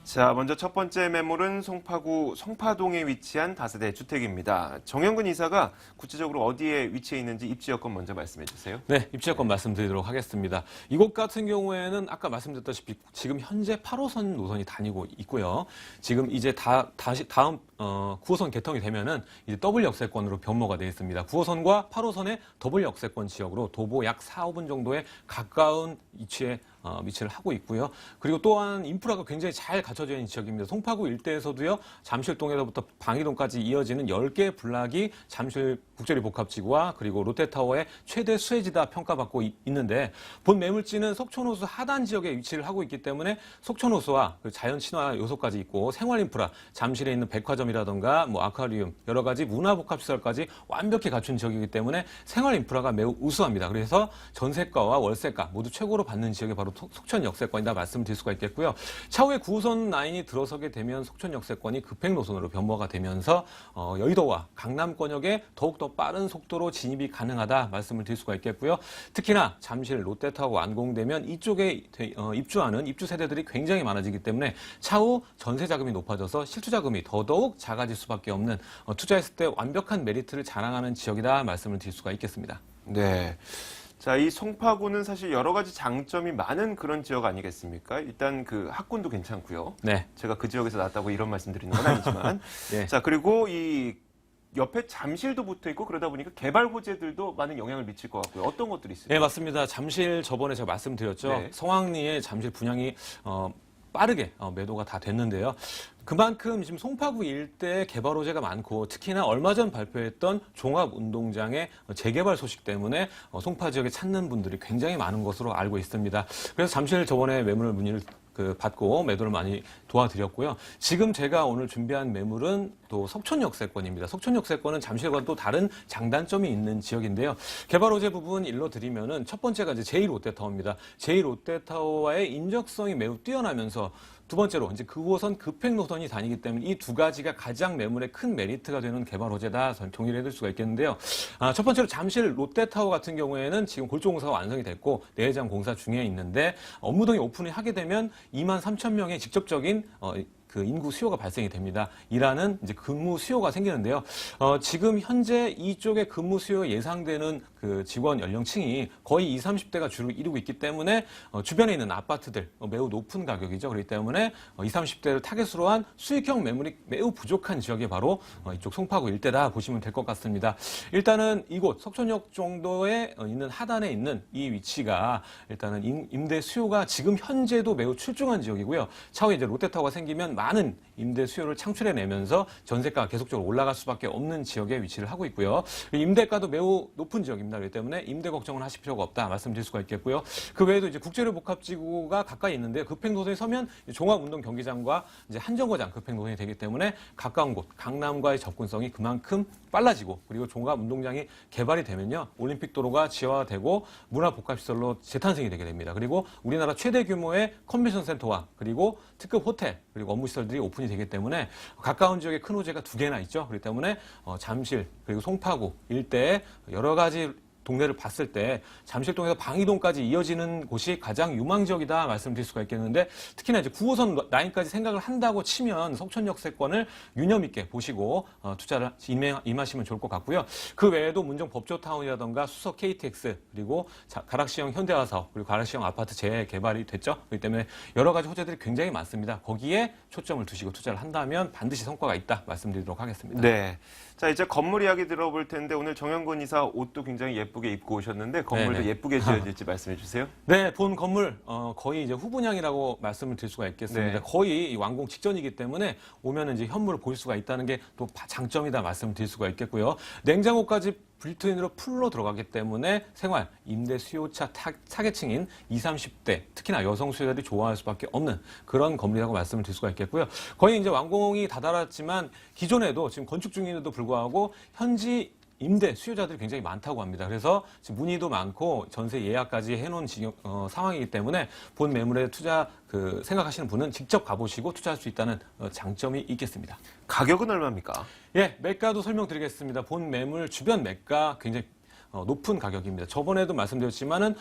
자, 먼저 첫 번째 매물은 송파구 송파동에 위치한 다세대 주택입니다. 정영근 이사가 구체적으로 어디에 위치해 있는지 입지 여건 먼저 말씀해 주세요. 네, 입지 여건 말씀드리도록 하겠습니다. 이곳 같은 경우에는 아까 말씀드렸다시피 지금 현재 8호선 노선이 다니고 있고요. 지금 이제 다음 9호선 개통이 되면은 이제 더블 역세권으로 변모가 되어 있습니다. 9호선과 8호선의 더블 역세권 지역으로 도보 약 4, 5분 정도의 가까운 위치에 위치를 하고 있고요. 그리고 또한 인프라가 굉장히 잘 갖춰져 있는 지역입니다. 송파구 일대에서도요. 잠실동에서부터 방이동까지 이어지는 10개의 블락이 잠실 국제리 복합지구와 그리고 롯데타워의 최대 수혜지다 평가받고 있는데 본 매물지는 속초노수 하단 지역에 위치를 하고 있기 때문에 속초노수와 그 자연 친화 요소까지 있고 생활 인프라, 잠실에 있는 백화점이라던가 뭐 아쿠아리움 여러 가지 문화 복합 시설까지 완벽히 갖춘 지역이기 때문에 생활 인프라가 매우 우수합니다. 그래서 전세가와 월세가 모두 최고로 받는 지역이 바로 속천 역세권이다 말씀을 드릴 수가 있겠고요. 차후에 9호선 라인이 들어서게 되면 속천 역세권이 급행 노선으로 변모가 되면서 여의도와 강남권역에 더욱더 빠른 속도로 진입이 가능하다 말씀을 드릴 수가 있겠고요. 특히나 잠실 롯데타워 완공되면 이쪽에 입주하는 입주 세대들이 굉장히 많아지기 때문에 차후 전세 자금이 높아져서 실투 자금이 더더욱 작아질 수밖에 없는 투자했을 때 완벽한 메리트를 자랑하는 지역이다 말씀을 드릴 수가 있겠습니다. 네. 자, 이 송파구는 사실 여러 가지 장점이 많은 그런 지역 아니겠습니까? 일단 그 학군도 괜찮고요. 네. 제가 그 지역에서 났다고 이런 말씀 드리는 건 아니지만. 네. 자, 그리고 이 옆에 잠실도 붙어 있고 그러다 보니까 개발 호재들도 많은 영향을 미칠 것 같고요. 어떤 것들이 있을까요? 네, 맞습니다. 잠실 저번에 제가 말씀드렸죠. 네. 성황리의 잠실 분양이 빠르게 매도가 다 됐는데요. 그만큼 지금 송파구 일대 개발 호재가 많고 특히나 얼마 전 발표했던 종합운동장의 재개발 소식 때문에 송파 지역에 찾는 분들이 굉장히 많은 것으로 알고 있습니다. 그래서 잠실 저번에 매물 문의를 받고 매도를 많이 도와드렸고요. 지금 제가 오늘 준비한 매물은 또 속천역세권입니다. 속천역세권은 잠실과 또 다른 장단점이 있는 지역인데요. 개발 호재 부분 일러드리면은 첫 번째가 이제 제1롯데타워입니다. 제1롯데타워와의 인적성이 매우 뛰어나면서 두 번째로 이제 9호선 급행 노선이 다니기 때문에 이 두 가지가 가장 매물에 큰 메리트가 되는 개발 호재다 동의를 해둘 수가 있겠는데요. 첫 번째로 잠실 롯데타워 같은 경우에는 지금 골조공사가 완성이 됐고 내회장 공사 중에 있는데 업무동이 오픈을 하게 되면 2만 3천 명의 직접적인 그 인구 수요가 발생이 됩니다. 일하는 이제 근무 수요가 생기는데요. 지금 현재 이쪽에 근무 수요 예상되는 그 직원 연령층이 거의 20, 30대가 주를 이루고 있기 때문에 주변에 있는 아파트들 매우 높은 가격이죠. 그렇기 때문에 20, 30대를 타겟으로 한 수익형 매물이 매우 부족한 지역이 바로 이쪽 송파구 일대다 보시면 될 것 같습니다. 일단은 이곳 석천역 정도에 있는 하단에 있는 이 위치가 일단은 임대 수요가 지금 현재도 매우 출중한 지역이고요. 차후에 이제 롯데타워가 생기면 많은 임대 수요를 창출해내면서 전세가가 계속적으로 올라갈 수밖에 없는 지역에 위치를 하고 있고요. 임대가도 매우 높은 지역입니다. 그렇기 때문에 임대 걱정은 하실 필요가 없다 말씀드릴 수가 있겠고요. 그 외에도 이제 국제로 복합지구가 가까이 있는데 급행노선에 서면 종합운동 경기장과 이제 한정거장 급행노선이 되기 때문에 가까운 곳 강남과의 접근성이 그만큼 빨라지고 그리고 종합운동장이 개발이 되면요 올림픽 도로가 지하화되고 문화복합시설로 재탄생이 되게 됩니다. 그리고 우리나라 최대 규모의 컨벤션 센터와 그리고 특급 호텔 그리고 업무시설들이 오픈이 되기 때문에 가까운 지역에 큰 호재가 두 개나 있죠. 그렇기 때문에 잠실 그리고 송파구 일대에 여러 가지 동네를 봤을 때 잠실동에서 방이동까지 이어지는 곳이 가장 유망 지역이다 말씀드릴 수가 있겠는데 특히나 이제 9호선 라인까지 생각을 한다고 치면 속천역세권을 유념 있게 보시고 투자를 임하시면 좋을 것 같고요. 그 외에도 문정 법조타운이라던가 수석 KTX 그리고 가락시형 현대화사업 그리고 가락시형 아파트 재개발이 됐죠. 그렇기 때문에 여러 가지 호재들이 굉장히 많습니다. 거기에 초점을 두시고 투자를 한다면 반드시 성과가 있다 말씀드리도록 하겠습니다. 네. 자, 이제 건물 이야기 들어볼 텐데 오늘 정영근 이사 옷도 굉장히 예쁘게 입고 오셨는데 건물도 네네. 예쁘게 지어질지 말씀해 주세요. 네, 본 건물 거의 이제 후분양이라고 말씀을 드릴 수가 있겠습니다. 네. 거의 완공 직전이기 때문에 오면 이제 현물을 볼 수가 있다는 게 또 장점이다 말씀을 드릴 수가 있겠고요. 냉장고까지 빌트인으로 풀로 들어가기 때문에 생활, 임대 수요차 타겟층인 20, 30대, 특히나 여성 수요자들이 좋아할 수밖에 없는 그런 건물이라고 말씀을 드릴 수가 있겠고요. 거의 이제 완공이 다다랐지만 기존에도 지금 건축 중인데도 불구하고 현지 임대 수요자들이 굉장히 많다고 합니다. 그래서 지금 문의도 많고 전세 예약까지 해놓은 상황이기 때문에 본 매물에 투자 생각하시는 분은 직접 가보시고 투자할 수 있다는 장점이 있겠습니다. 가격은 얼마입니까? 예, 매가도 설명드리겠습니다. 본 매물 주변 매가 굉장히 높은 가격입니다. 저번에도 말씀드렸지만은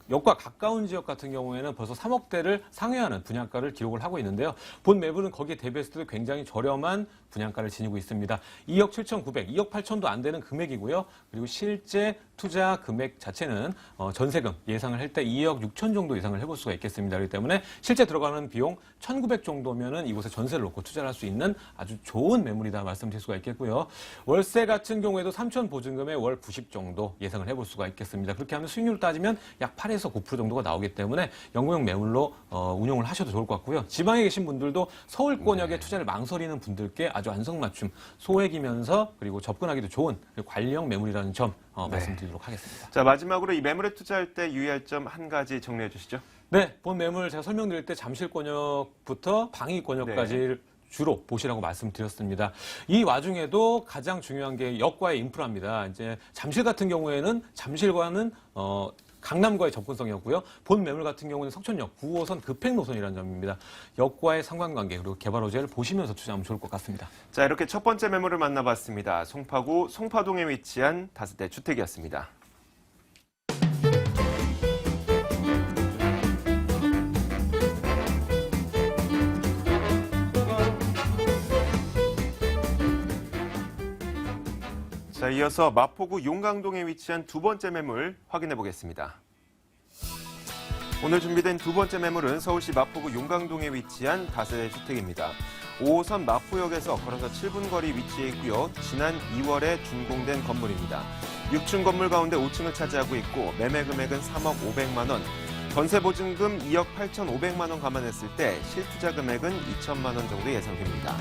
역과 가까운 지역 같은 경우에는 벌써 3억대를 상회하는 분양가를 기록을 하고 있는데요. 본 매물은 거기에 대비했을 때도 굉장히 저렴한 분양가를 지니고 있습니다. 2억 7,900, 2억 8천도 안 되는 금액이고요. 그리고 실제 투자 금액 자체는 전세금 예상을 할 때 2억 6천 정도 예상을 해볼 수가 있겠습니다. 그렇기 때문에 실제 들어가는 비용 1,900 정도면은 이곳에 전세를 놓고 투자를 할 수 있는 아주 좋은 매물이다 말씀드릴 수가 있겠고요. 월세 같은 경우에도 3천 보증금에 월 90 정도 예상을 해볼 수가 있겠습니다. 그렇게 하면 수익률을 따지면 약 8에서 9% 정도가 나오기 때문에 영구형 매물로 운용을 하셔도 좋을 것 같고요. 지방에 계신 분들도 서울권역에 투자를 망설이는 분들께 아주 안성맞춤, 소액이면서 그리고 접근하기도 좋은 관리형 매물이라는 점 말씀드리도록 하겠습니다. 자, 마지막으로 이 매물에 투자할 때 유의할 점 한 가지 정리해 주시죠. 네, 본 매물 제가 설명드릴 때 잠실권역부터 방위권역까지 주로 보시라고 말씀드렸습니다. 이 와중에도 가장 중요한 게 역과의 인프라입니다. 이제 잠실 같은 경우에는 잠실과는 강남과의 접근성이었고요. 본 매물 같은 경우는 석촌역 9호선 급행 노선이라는 점입니다. 역과의 상관관계 그리고 개발 호재를 보시면서 투자하면 좋을 것 같습니다. 자, 이렇게 첫 번째 매물을 만나봤습니다. 송파구 송파동에 위치한 다세대 주택이었습니다. 자, 이어서 마포구 용강동에 위치한 두 번째 매물 확인해 보겠습니다. 오늘 준비된 두 번째 매물은 서울시 마포구 용강동에 위치한 다세대 주택입니다. 5호선 마포역에서 걸어서 7분 거리 위치해 있고요. 지난 2월에 준공된 건물입니다. 6층 건물 가운데 5층을 차지하고 있고 매매 금액은 3억 500만 원, 전세 보증금 2억 8,500만 원 감안했을 때 실투자 금액은 2천만 원 정도 예상됩니다.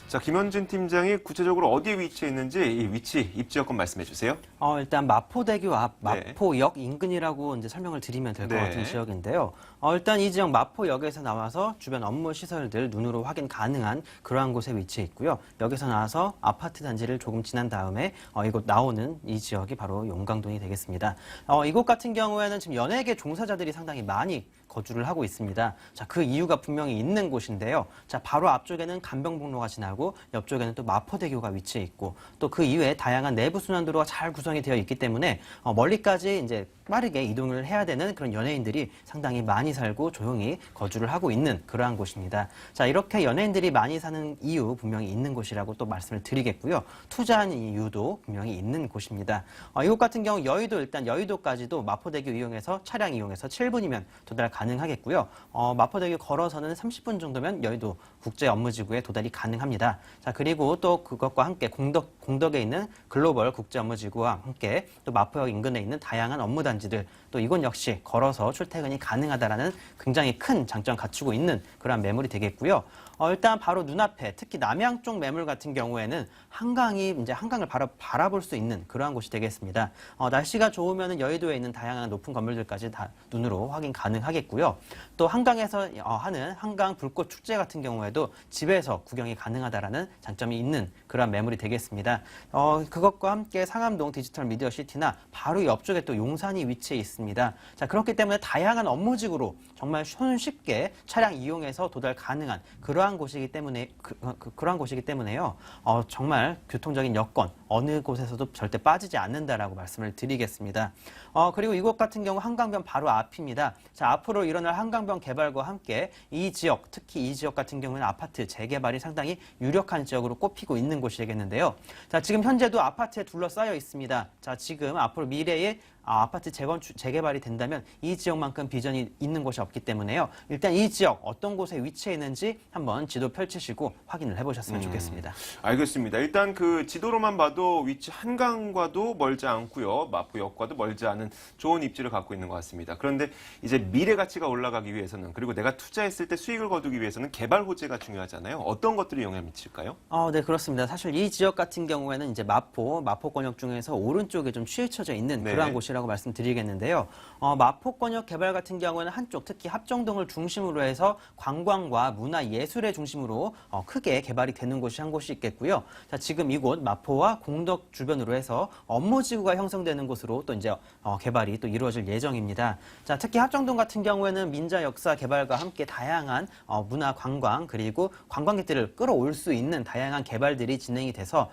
자, 김현진 팀장이 구체적으로 어디에 위치해 있는지 이 위치, 입지 여건 말씀해 주세요. 일단 마포대교 앞 네. 마포역 인근이라고 이제 설명을 드리면 될 것 네. 같은 지역인데요. 일단 이 지역 마포역에서 나와서 주변 업무 시설들 눈으로 확인 가능한 그러한 곳에 위치해 있고요. 여기서 나와서 아파트 단지를 조금 지난 다음에 이곳 나오는 이 지역이 바로 용강동이 되겠습니다. 이곳 같은 경우에는 지금 연예계 종사자들이 상당히 많이 거주를 하고 있습니다. 자, 그 이유가 분명히 있는 곳인데요. 자, 바로 앞쪽에는 간병북로가 지나고 옆쪽에는 또 마포대교가 위치해 있고 또 그 이외에 다양한 내부 순환도로가 잘 구성이 되어 있기 때문에 멀리까지 이제 빠르게 이동을 해야 되는 그런 연예인들이 상당히 많이 살고 조용히 거주를 하고 있는 그러한 곳입니다. 자, 이렇게 연예인들이 많이 사는 이유 분명히 있는 곳이라고 또 말씀을 드리겠고요. 투자하는 이유도 분명히 있는 곳입니다. 이곳 같은 경우 일단 여의도까지도 마포대교 이용해서 차량 이용해서 7분이면 도달 가능하겠고요. 마포대교 걸어서는 30분 정도면 여의도 국제업무지구에 도달이 가능합니다. 자, 그리고 또 그것과 함께 공덕에 있는 글로벌 국제업무지구와 함께 또 마포역 인근에 있는 다양한 업무단지들 또 이곳 역시 걸어서 출퇴근이 가능하다라는 굉장히 큰 장점 갖추고 있는 그러한 매물이 되겠고요. 일단 바로 눈앞에 특히 남양 쪽 매물 같은 경우에는 한강을 바로 바라볼 수 있는 그러한 곳이 되겠습니다. 날씨가 좋으면 여의도에 있는 다양한 높은 건물들까지 다 눈으로 확인 가능하겠고요. 또 한강에서 하는 한강 불꽃 축제 같은 경우에도 집에서 구경이 가능하다라는 장점이 있는 그러한 매물이 되겠습니다. 그것과 함께 상암동 디지털 미디어 시티나 바로 옆쪽에 또 용산이 위치해 있습니다. 자, 그렇기 때문에 다양한 업무직으로 정말 손쉽게 차량 이용해서 도달 가능한 그러한 곳이기 때문에요. 정말 교통적인 여건 어느 곳에서도 절대 빠지지 않는다라고 말씀을 드리겠습니다. 그리고 이곳 같은 경우 한강변 바로 앞입니다. 자, 앞으로 일어날 한강변 개발과 함께 이 지역, 특히 이 지역 같은 경우는 아파트 재개발이 상당히 유력한 지역으로 꼽히고 있는 곳이 되겠는데요. 자, 지금 현재도 아파트에 둘러싸여 있습니다. 자, 지금 앞으로 미래에 아파트 재개발이 된다면 이 지역만큼 비전이 있는 곳이 없기 때문에요. 일단 이 지역 어떤 곳에 위치해 있는지 한번 지도 펼치시고 확인을 해보셨으면 좋겠습니다. 알겠습니다. 일단 그 지도로만 봐도 위치 한강과도 멀지 않고요. 마포역과도 멀지 않은 좋은 입지를 갖고 있는 것 같습니다. 그런데 이제 미래 가치가 올라가기 위해서는 그리고 내가 투자했을 때 수익을 거두기 위해서는 개발 호재가 중요하잖아요. 어떤 것들이 영향을 미칠까요? 네, 그렇습니다. 사실 이 지역 같은 경우에는 이제 마포권역 중에서 오른쪽에 좀 치우쳐져 있는 네. 그러한 곳이라고 말씀드리겠는데요. 마포권역 개발 같은 경우에는 한쪽 특히 합정동을 중심으로 해서 관광과 문화 예술의 중심으로 크게 개발이 되는 곳이 한 곳이 있겠고요. 자, 지금 이곳 마포와 공덕 주변으로 해서 업무지구가 형성되는 곳으로 또 이제 개발이 또 이루어질 예정입니다. 자, 특히 합정동 같은 경우에는 민자 역사 개발과 함께 다양한 문화 관광 그리고 관광객들을 끌어올 수 있는 다양한 개발들이 진행이 돼서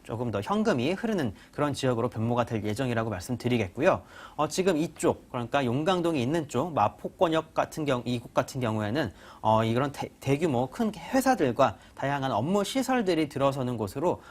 조금 더 현금이 흐르는 그런 지역으로 변모가 될 예정이라고 말씀드리겠고요. 되겠고요. 지금 이쪽, 그러니까 용강동이 있는 쪽 마포권역 같은 이곳 같은 경우에는 이런 대규모 큰 회사들과 다양한 업무 시설들이 들어서는 곳으로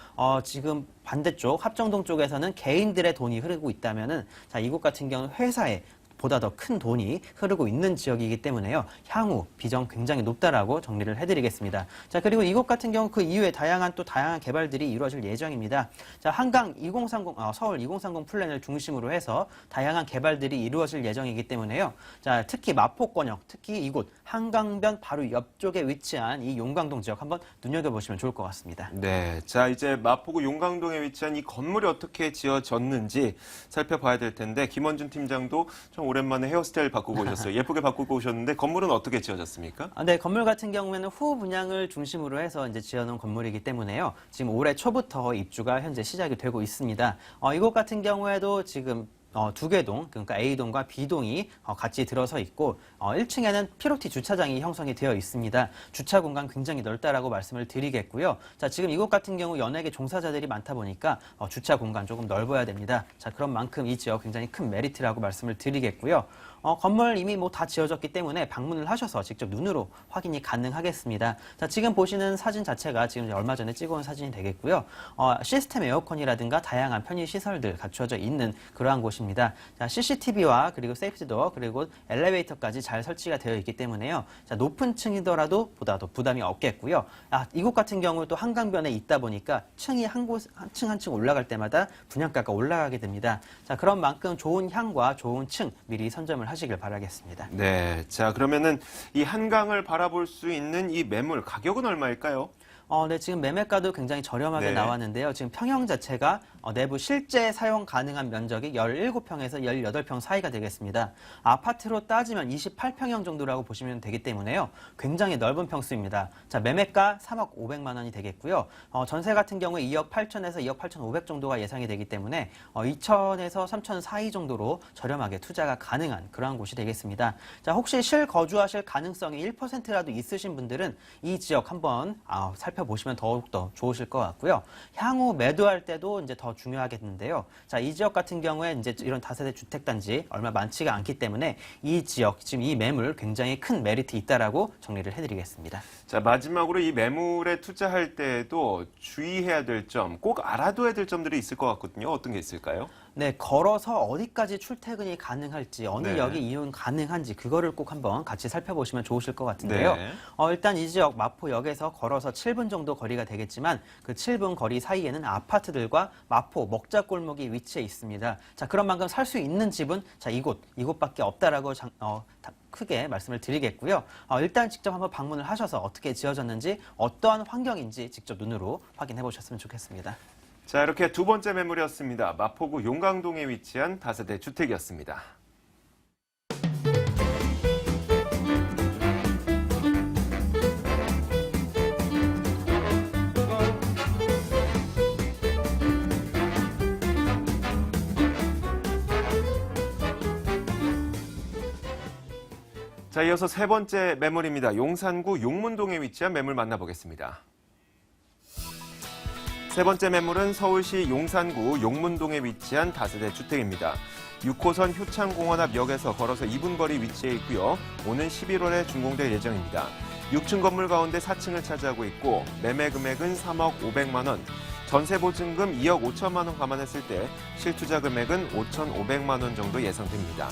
지금 반대쪽 합정동 쪽에서는 개인들의 돈이 흐르고 있다면은 자, 이곳 같은 경우는 회사에 보다 더 큰 돈이 흐르고 있는 지역이기 때문에요. 향후 비중 굉장히 높다라고 정리를 해드리겠습니다. 자, 그리고 이곳 같은 경우 그 이후에 다양한 개발들이 이루어질 예정입니다. 자, 한강 2030, 서울 2030 플랜을 중심으로 해서 다양한 개발들이 이루어질 예정이기 때문에요. 자, 특히 마포권역, 특히 이곳 한강변 바로 옆쪽에 위치한 이 용강동 지역 한번 눈여겨보시면 좋을 것 같습니다. 네, 자 이제 마포구 용강동에 위치한 이 건물이 어떻게 지어졌는지 살펴봐야 될 텐데 김원준 팀장도 좀 오랜만에 헤어스타일 바꾸고 오셨어요. 예쁘게 바꾸고 오셨는데 건물은 어떻게 지어졌습니까? 네, 건물 같은 경우에는 후 분양을 중심으로 해서 이제 지어놓은 건물이기 때문에요. 지금 올해 초부터 입주가 현재 시작이 되고 있습니다. 이곳 같은 경우에도 지금 두 개 동, 그러니까 A동과 B동이 같이 들어서 있고 1층에는 피로티 주차장이 형성이 되어 있습니다. 주차 공간 굉장히 넓다라고 말씀을 드리겠고요. 자, 지금 이곳 같은 경우 연예계 종사자들이 많다 보니까 주차 공간 조금 넓어야 됩니다. 자, 그런 만큼 이 지역 굉장히 큰 메리트라고 말씀을 드리겠고요. 건물 이미 뭐 다 지어졌기 때문에 방문을 하셔서 직접 눈으로 확인이 가능하겠습니다. 자, 지금 보시는 사진 자체가 지금 얼마 전에 찍어온 사진이 되겠고요. 시스템 에어컨이라든가 다양한 편의 시설들 갖춰져 있는 그러한 곳입니다. 자, CCTV와 그리고 세이프티도어 그리고 엘리베이터까지 잘 설치가 되어 있기 때문에요. 자, 높은 층이더라도 보다 더 부담이 없겠고요. 이곳 같은 경우 또 한강변에 있다 보니까 층이 한 층 한 층 올라갈 때마다 분양가가 올라가게 됩니다. 자, 그런 만큼 좋은 향과 좋은 층 미리 선점을 하시길 바라겠습니다. 네, 자 그러면은 이 한강을 바라볼 수 있는 이 매물 가격은 얼마일까요? 네, 지금 매매가도 굉장히 저렴하게 네. 나왔는데요. 지금 평형 자체가 내부 실제 사용 가능한 면적이 17평에서 18평 사이가 되겠습니다. 아파트로 따지면 28평형 정도라고 보시면 되기 때문에요. 굉장히 넓은 평수입니다. 자, 매매가 3억 500만 원이 되겠고요. 전세 같은 경우에 2억 8천에서 2억 8,500 정도가 예상이 되기 때문에 2천에서 3천 사이 정도로 저렴하게 투자가 가능한 그러한 곳이 되겠습니다. 자, 혹시 실거주하실 가능성이 1%라도 있으신 분들은 이 지역 한번 살펴보시면 더욱더 좋으실 것 같고요. 향후 매도할 때도 이제 더 중요하겠는데요. 자, 이 지역 같은 경우에 이제 이런 다세대 주택단지 얼마 많지가 않기 때문에 이 지역, 지금 이 매물 굉장히 큰 메리트 있다라고 정리를 해드리겠습니다. 자, 마지막으로 이 매물에 투자할 때에도 주의해야 될 점, 꼭 알아둬야 될 점들이 있을 것 같거든요. 어떤 게 있을까요? 네, 걸어서 어디까지 출퇴근이 가능할지, 어느 네. 역이 이용 가능한지 그거를 꼭 한번 같이 살펴보시면 좋으실 것 같은데요. 네. 일단 이 지역 마포역에서 걸어서 7분 정도 거리가 되겠지만 그 7분 거리 사이에는 아파트들과 마포 먹자골목이 위치해 있습니다. 자, 그런 만큼 살 수 있는 집은 자, 이곳밖에 없다라고 크게 말씀을 드리겠고요. 일단 직접 한번 방문을 하셔서 어떻게 지어졌는지 어떠한 환경인지 직접 눈으로 확인해 보셨으면 좋겠습니다. 자, 이렇게 두 번째 매물이었습니다. 마포구 용강동에 위치한 다세대 주택이었습니다. 자, 이어서 세 번째 매물입니다. 용산구 용문동에 위치한 매물 만나보겠습니다. 세 번째 매물은 서울시 용산구 용문동에 위치한 다세대 주택입니다. 6호선 효창공원 앞 역에서 걸어서 2분 거리 위치해 있고요. 오는 11월에 준공될 예정입니다. 6층 건물 가운데 4층을 차지하고 있고 매매 금액은 3억 500만 원, 전세 보증금 2억 5천만 원 감안했을 때 실투자 금액은 5,500만 원 정도 예상됩니다.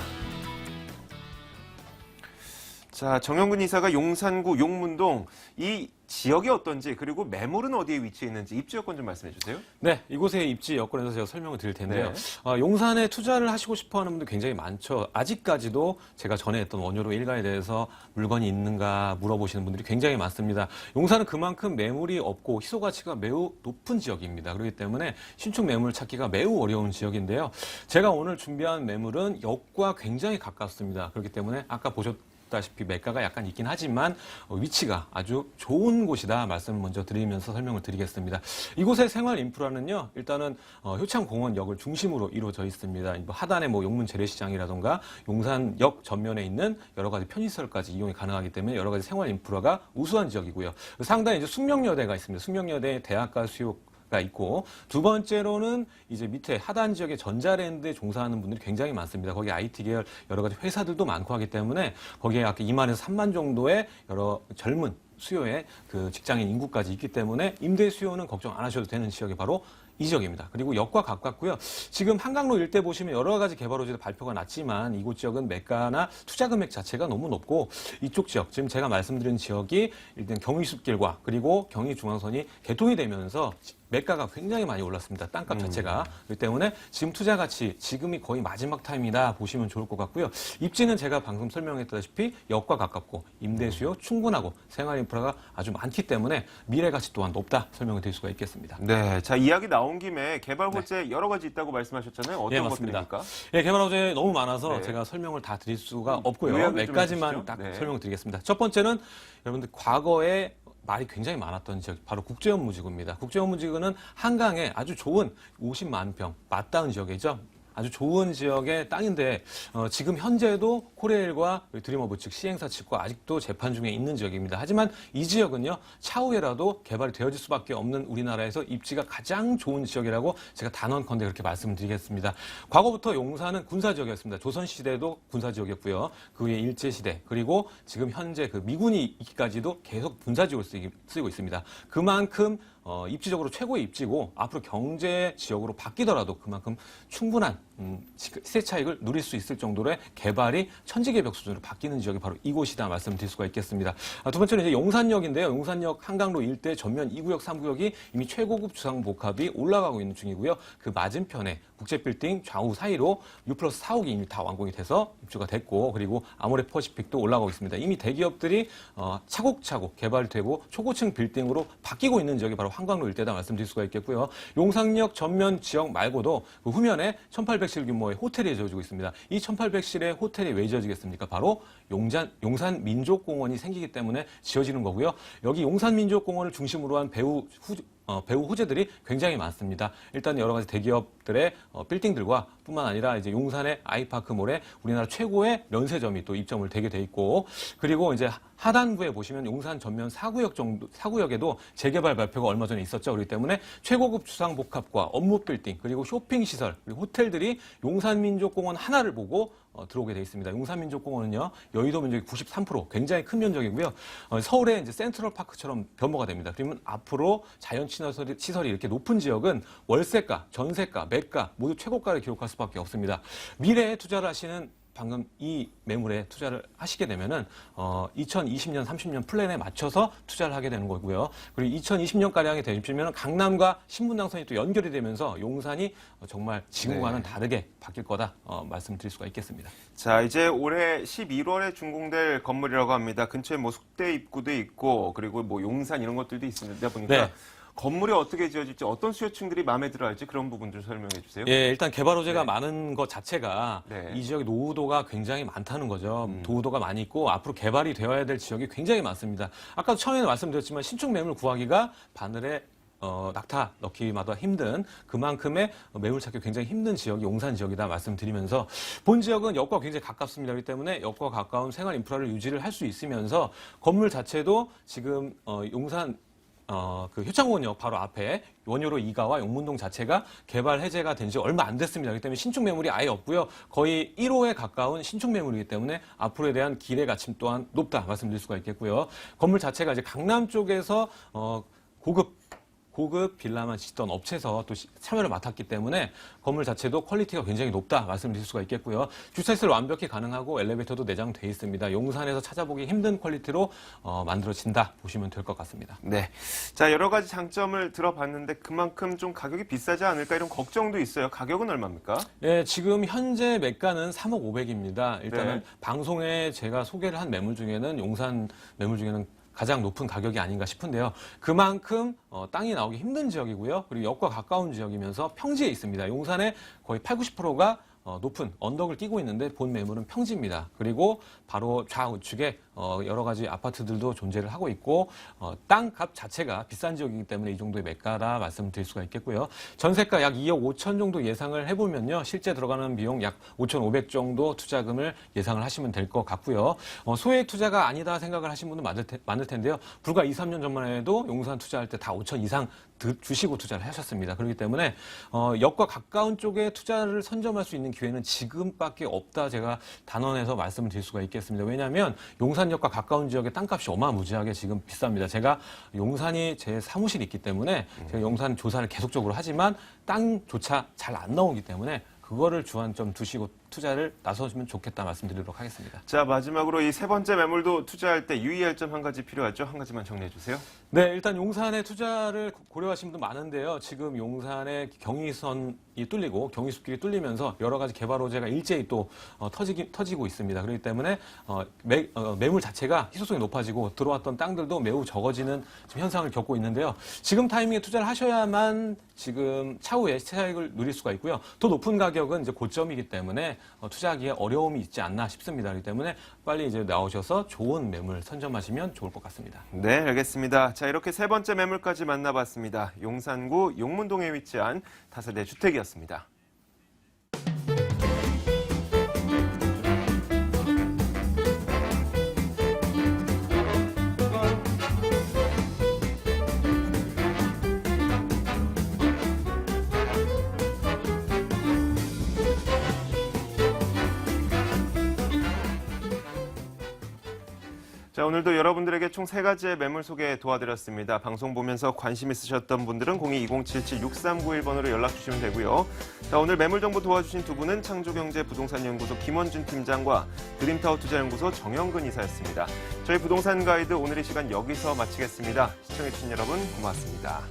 자, 정영근 이사가 용산구 용문동 이 지역이 어떤지 그리고 매물은 어디에 위치해 있는지 입지 여건 좀 말씀해 주세요. 네, 이곳의 입지 여건에서 제가 설명을 드릴 텐데요. 네. 용산에 투자를 하시고 싶어하는 분들 굉장히 많죠. 아직까지도 제가 전에 했던 원효로 일가에 대해서 물건이 있는가 물어보시는 분들이 굉장히 많습니다. 용산은 그만큼 매물이 없고 희소 가치가 매우 높은 지역입니다. 그렇기 때문에 신축 매물 찾기가 매우 어려운 지역인데요. 제가 오늘 준비한 매물은 역과 굉장히 가깝습니다. 그렇기 때문에 아까 보셨다시피 매가가 약간 있긴 하지만 위치가 아주 좋은 곳이다 말씀을 먼저 드리면서 설명을 드리겠습니다. 이곳의 생활 인프라는요, 일단은 효창공원역을 중심으로 이루어져 있습니다. 하단에 용문 재래시장이라던가 용산역 전면에 있는 여러 가지 편의시설까지 이용이 가능하기 때문에 여러 가지 생활 인프라가 우수한 지역이고요. 상단에 이제 숙명여대가 있습니다. 숙명여대 대학가 수요 가 있고, 두 번째로는 이제 밑에 하단 지역의 전자랜드에 종사하는 분들이 굉장히 많습니다. 거기 IT 계열 여러 가지 회사들도 많고 하기 때문에 거기에 약 2만에서 3만 정도의 여러 젊은 수요의 그 직장인 인구까지 있기 때문에 임대 수요는 걱정 안 하셔도 되는 지역이 바로 이 지역입니다. 그리고 역과 가깝고요. 지금 한강로 일대 보시면 여러 가지 개발 호재도 발표가 났지만 이곳 지역은 매가나 투자 금액 자체가 너무 높고, 이쪽 지역, 지금 제가 말씀드린 지역이 일단 경의숲길과 그리고 경의중앙선이 개통이 되면서 매가가 굉장히 많이 올랐습니다. 땅값 자체가. 그렇기 때문에 지금 투자 가치, 지금이 거의 마지막 타임이다 보시면 좋을 것 같고요. 입지는 제가 방금 설명했다시피 역과 가깝고 임대 수요 충분하고 생활 인프라가 아주 많기 때문에 미래 가치 또한 높다 설명을 드릴 수가 있겠습니다. 네, 자 이야기 나온 김에 개발 호재 여러 가지 있다고 말씀하셨잖아요. 어떤 예, 맞습니다. 것들입니까? 예, 개발 호재 너무 많아서 네. 제가 설명을 다 드릴 수가 없고요. 요약을 몇 좀 가지만 해주시죠. 딱 네. 설명을 드리겠습니다. 첫 번째는 여러분들 과거에 말이 굉장히 많았던 지역, 바로 국제연무지구입니다. 국제연무지구는 한강에 아주 좋은 50만 평 맞닿은 지역이죠. 아주 좋은 지역의 땅인데 지금 현재도 코레일과 드림어브 측 시행사 측과 아직도 재판 중에 있는 지역입니다. 하지만 이 지역은요, 차후에라도 개발이 되어질 수밖에 없는 우리나라에서 입지가 가장 좋은 지역이라고 제가 단언컨대 그렇게 말씀을 드리겠습니다. 과거부터 용산은 군사지역이었습니다. 조선시대도 군사지역이었고요. 그 후에 일제시대, 그리고 지금 현재 그 미군이 있기까지도 계속 군사지역으로 쓰이고 있습니다. 그만큼 입지적으로 최고의 입지고 앞으로 경제 지역으로 바뀌더라도 그만큼 충분한 시세 차익을 누릴 수 있을 정도의 개발이 천지개벽 수준으로 바뀌는 지역이 바로 이곳이다 말씀드릴 수가 있겠습니다. 두 번째는 이제 용산역인데요. 용산역 한강로 일대 전면 2구역, 3구역이 이미 최고급 주상복합이 올라가고 있는 중이고요. 그 맞은편에 국제빌딩 좌우 사이로 U+4호기 이미 다 완공이 돼서 입주가 됐고, 그리고 아모레퍼시픽도 올라가고 있습니다. 이미 대기업들이 차곡차곡 개발되고 초고층 빌딩으로 바뀌고 있는 지역이 바로 한강로 일대다 말씀드릴 수가 있겠고요. 용산역 전면 지역 말고도 그 후면에 1800실 규모의 호텔이 지어지고 있습니다. 이 1800실의 호텔이 왜 지어지겠습니까? 바로 용산 민족공원이 생기기 때문에 지어지는 거고요. 여기 용산 민족공원을 중심으로 한 배우 호재들이 굉장히 많습니다. 일단 여러 가지 대기업들의 빌딩들과 뿐만 아니라 이제 용산의 아이파크몰에 우리나라 최고의 면세점이 또 입점을 되게 돼 있고, 그리고 이제 하단부에 보시면 용산 전면 4구역에도 재개발 발표가 얼마 전에 있었죠. 그렇기 때문에 최고급 주상복합과 업무 빌딩, 그리고 쇼핑 시설, 그리고 호텔들이 용산민족공원 하나를 보고 들어오게 돼 있습니다. 용산민족공원은요, 여의도 면적이 93%, 굉장히 큰 면적이고요. 서울의 이제 센트럴파크처럼 변모가 됩니다. 그러면 앞으로 자연 시설이 이렇게 높은 지역은 월세가, 전세가, 매가 모두 최고가를 기록할 수밖에 없습니다. 미래에 투자를 하시는 방금 이 매물에 투자를 하시게 되면은 2020년, 30년 플랜에 맞춰서 투자를 하게 되는 거고요. 그리고 2020년가량이 되면 강남과 신분당선이 또 연결이 되면서 용산이 정말 지금과는 다르게 바뀔 거다 말씀드릴 수가 있겠습니다. 자, 이제 올해 11월에 준공될 건물이라고 합니다. 근처에 뭐 속대 입구도 있고, 그리고 뭐 용산 이런 것들도 있습니다 보니까. 네. 건물이 어떻게 지어질지, 어떤 수요층들이 마음에 들어할지 그런 부분 좀 설명해 주세요. 예, 일단 개발 호재가 많은 것 자체가 네. 이 지역의 노후도가 굉장히 많다는 거죠. 노후도가 많이 있고 앞으로 개발이 되어야 될 지역이 굉장히 많습니다. 아까 처음에 말씀드렸지만 신축 매물 구하기가 바늘에 낙타 넣기마다 힘든, 그만큼의 매물 찾기 굉장히 힘든 지역이 용산 지역이다 말씀드리면서, 본 지역은 역과 굉장히 가깝습니다. 그렇기 때문에 역과 가까운 생활 인프라를 유지를 할 수 있으면서 건물 자체도 지금 용산 그 효창원역 바로 앞에 원효로 2가와 용문동 자체가 개발 해제가 된 지 얼마 안 됐습니다. 그렇기 때문에 신축 매물이 아예 없고요. 거의 1호에 가까운 신축 매물이기 때문에 앞으로에 대한 기대 가치 또한 높다 말씀드릴 수가 있겠고요. 건물 자체가 이제 강남 쪽에서 고급 빌라만 짓던 업체에서 또 참여를 맡았기 때문에 건물 자체도 퀄리티가 굉장히 높다 말씀드릴 수가 있겠고요. 주차시설 완벽히 가능하고 엘리베이터도 내장돼 있습니다. 용산에서 찾아보기 힘든 퀄리티로 만들어진다 보시면 될 것 같습니다. 네. 자, 여러 가지 장점을 들어봤는데 그만큼 좀 가격이 비싸지 않을까 이런 걱정도 있어요. 가격은 얼마입니까? 네, 지금 현재 매가는 3억 500입니다. 일단은 네. 방송에 제가 소개를 한 매물 중에는 용산 매물 중에는 가장 높은 가격이 아닌가 싶은데요. 그만큼 땅이 나오기 힘든 지역이고요. 그리고 역과 가까운 지역이면서 평지에 있습니다. 용산의 거의 80, 90%가 높은 언덕을 끼고 있는데 본 매물은 평지입니다. 그리고 바로 좌우측에 여러 가지 아파트들도 존재를 하고 있고 땅값 자체가 비싼 지역이기 때문에 이 정도의 매가라 말씀드릴 수가 있겠고요. 전세가 약 2억 5천 정도 예상을 해보면요. 실제 들어가는 비용 약 5,500 정도 투자금을 예상을 하시면 될 것 같고요. 소액 투자가 아니다 생각을 하신 분은 많을 텐데요. 불과 2, 3년 전만 해도 용산 투자할 때 다 5천 이상 주시고 투자를 하셨습니다. 그렇기 때문에 역과 가까운 쪽에 투자를 선점할 수 있는 기회는 지금밖에 없다 제가 단언해서 말씀을 드릴 수가 있겠습니다. 왜냐하면 용산역과 가까운 지역의 땅값이 어마무지하게 지금 비쌉니다. 제가 용산이 제 사무실이 있기 때문에 제가 용산 조사를 계속적으로 하지만 땅조차 잘 안 나오기 때문에 그거를 주안점 두시고 투자를 나서주면 좋겠다 말씀드리도록 하겠습니다. 자, 마지막으로 이 세 번째 매물도 투자할 때 유의할 점 한 가지 필요하죠? 한 가지만 정리해 주세요. 네, 일단 용산에 투자를 고려하신 분도 많은데요. 지금 용산의 경의선이 뚫리고 경의숲길이 뚫리면서 여러 가지 개발 호재가 일제히 또 터지고 있습니다. 그렇기 때문에 매물 자체가 희소성이 높아지고 들어왔던 땅들도 매우 적어지는 지금 현상을 겪고 있는데요. 지금 타이밍에 투자를 하셔야만 지금 차후에 차익을 누릴 수가 있고요. 더 높은 가격은 이제 고점이기 때문에 투자하기에 어려움이 있지 않나 싶습니다. 그렇기 때문에 빨리 이제 나오셔서 좋은 매물 선점하시면 좋을 것 같습니다. 네, 알겠습니다. 자, 이렇게 세 번째 매물까지 만나봤습니다. 용산구 용문동에 위치한 다세대 주택이었습니다. 자, 오늘도 여러분들에게 총 3가지의 매물 소개 도와드렸습니다. 방송 보면서 관심 있으셨던 분들은 02-2077-6391번으로 연락 주시면 되고요. 자, 오늘 매물 정보 도와주신 두 분은 창조경제부동산연구소 김원준 팀장과 드림타워 투자연구소 정영근 이사였습니다. 저희 부동산 가이드 오늘 이 시간 여기서 마치겠습니다. 시청해주신 여러분 고맙습니다.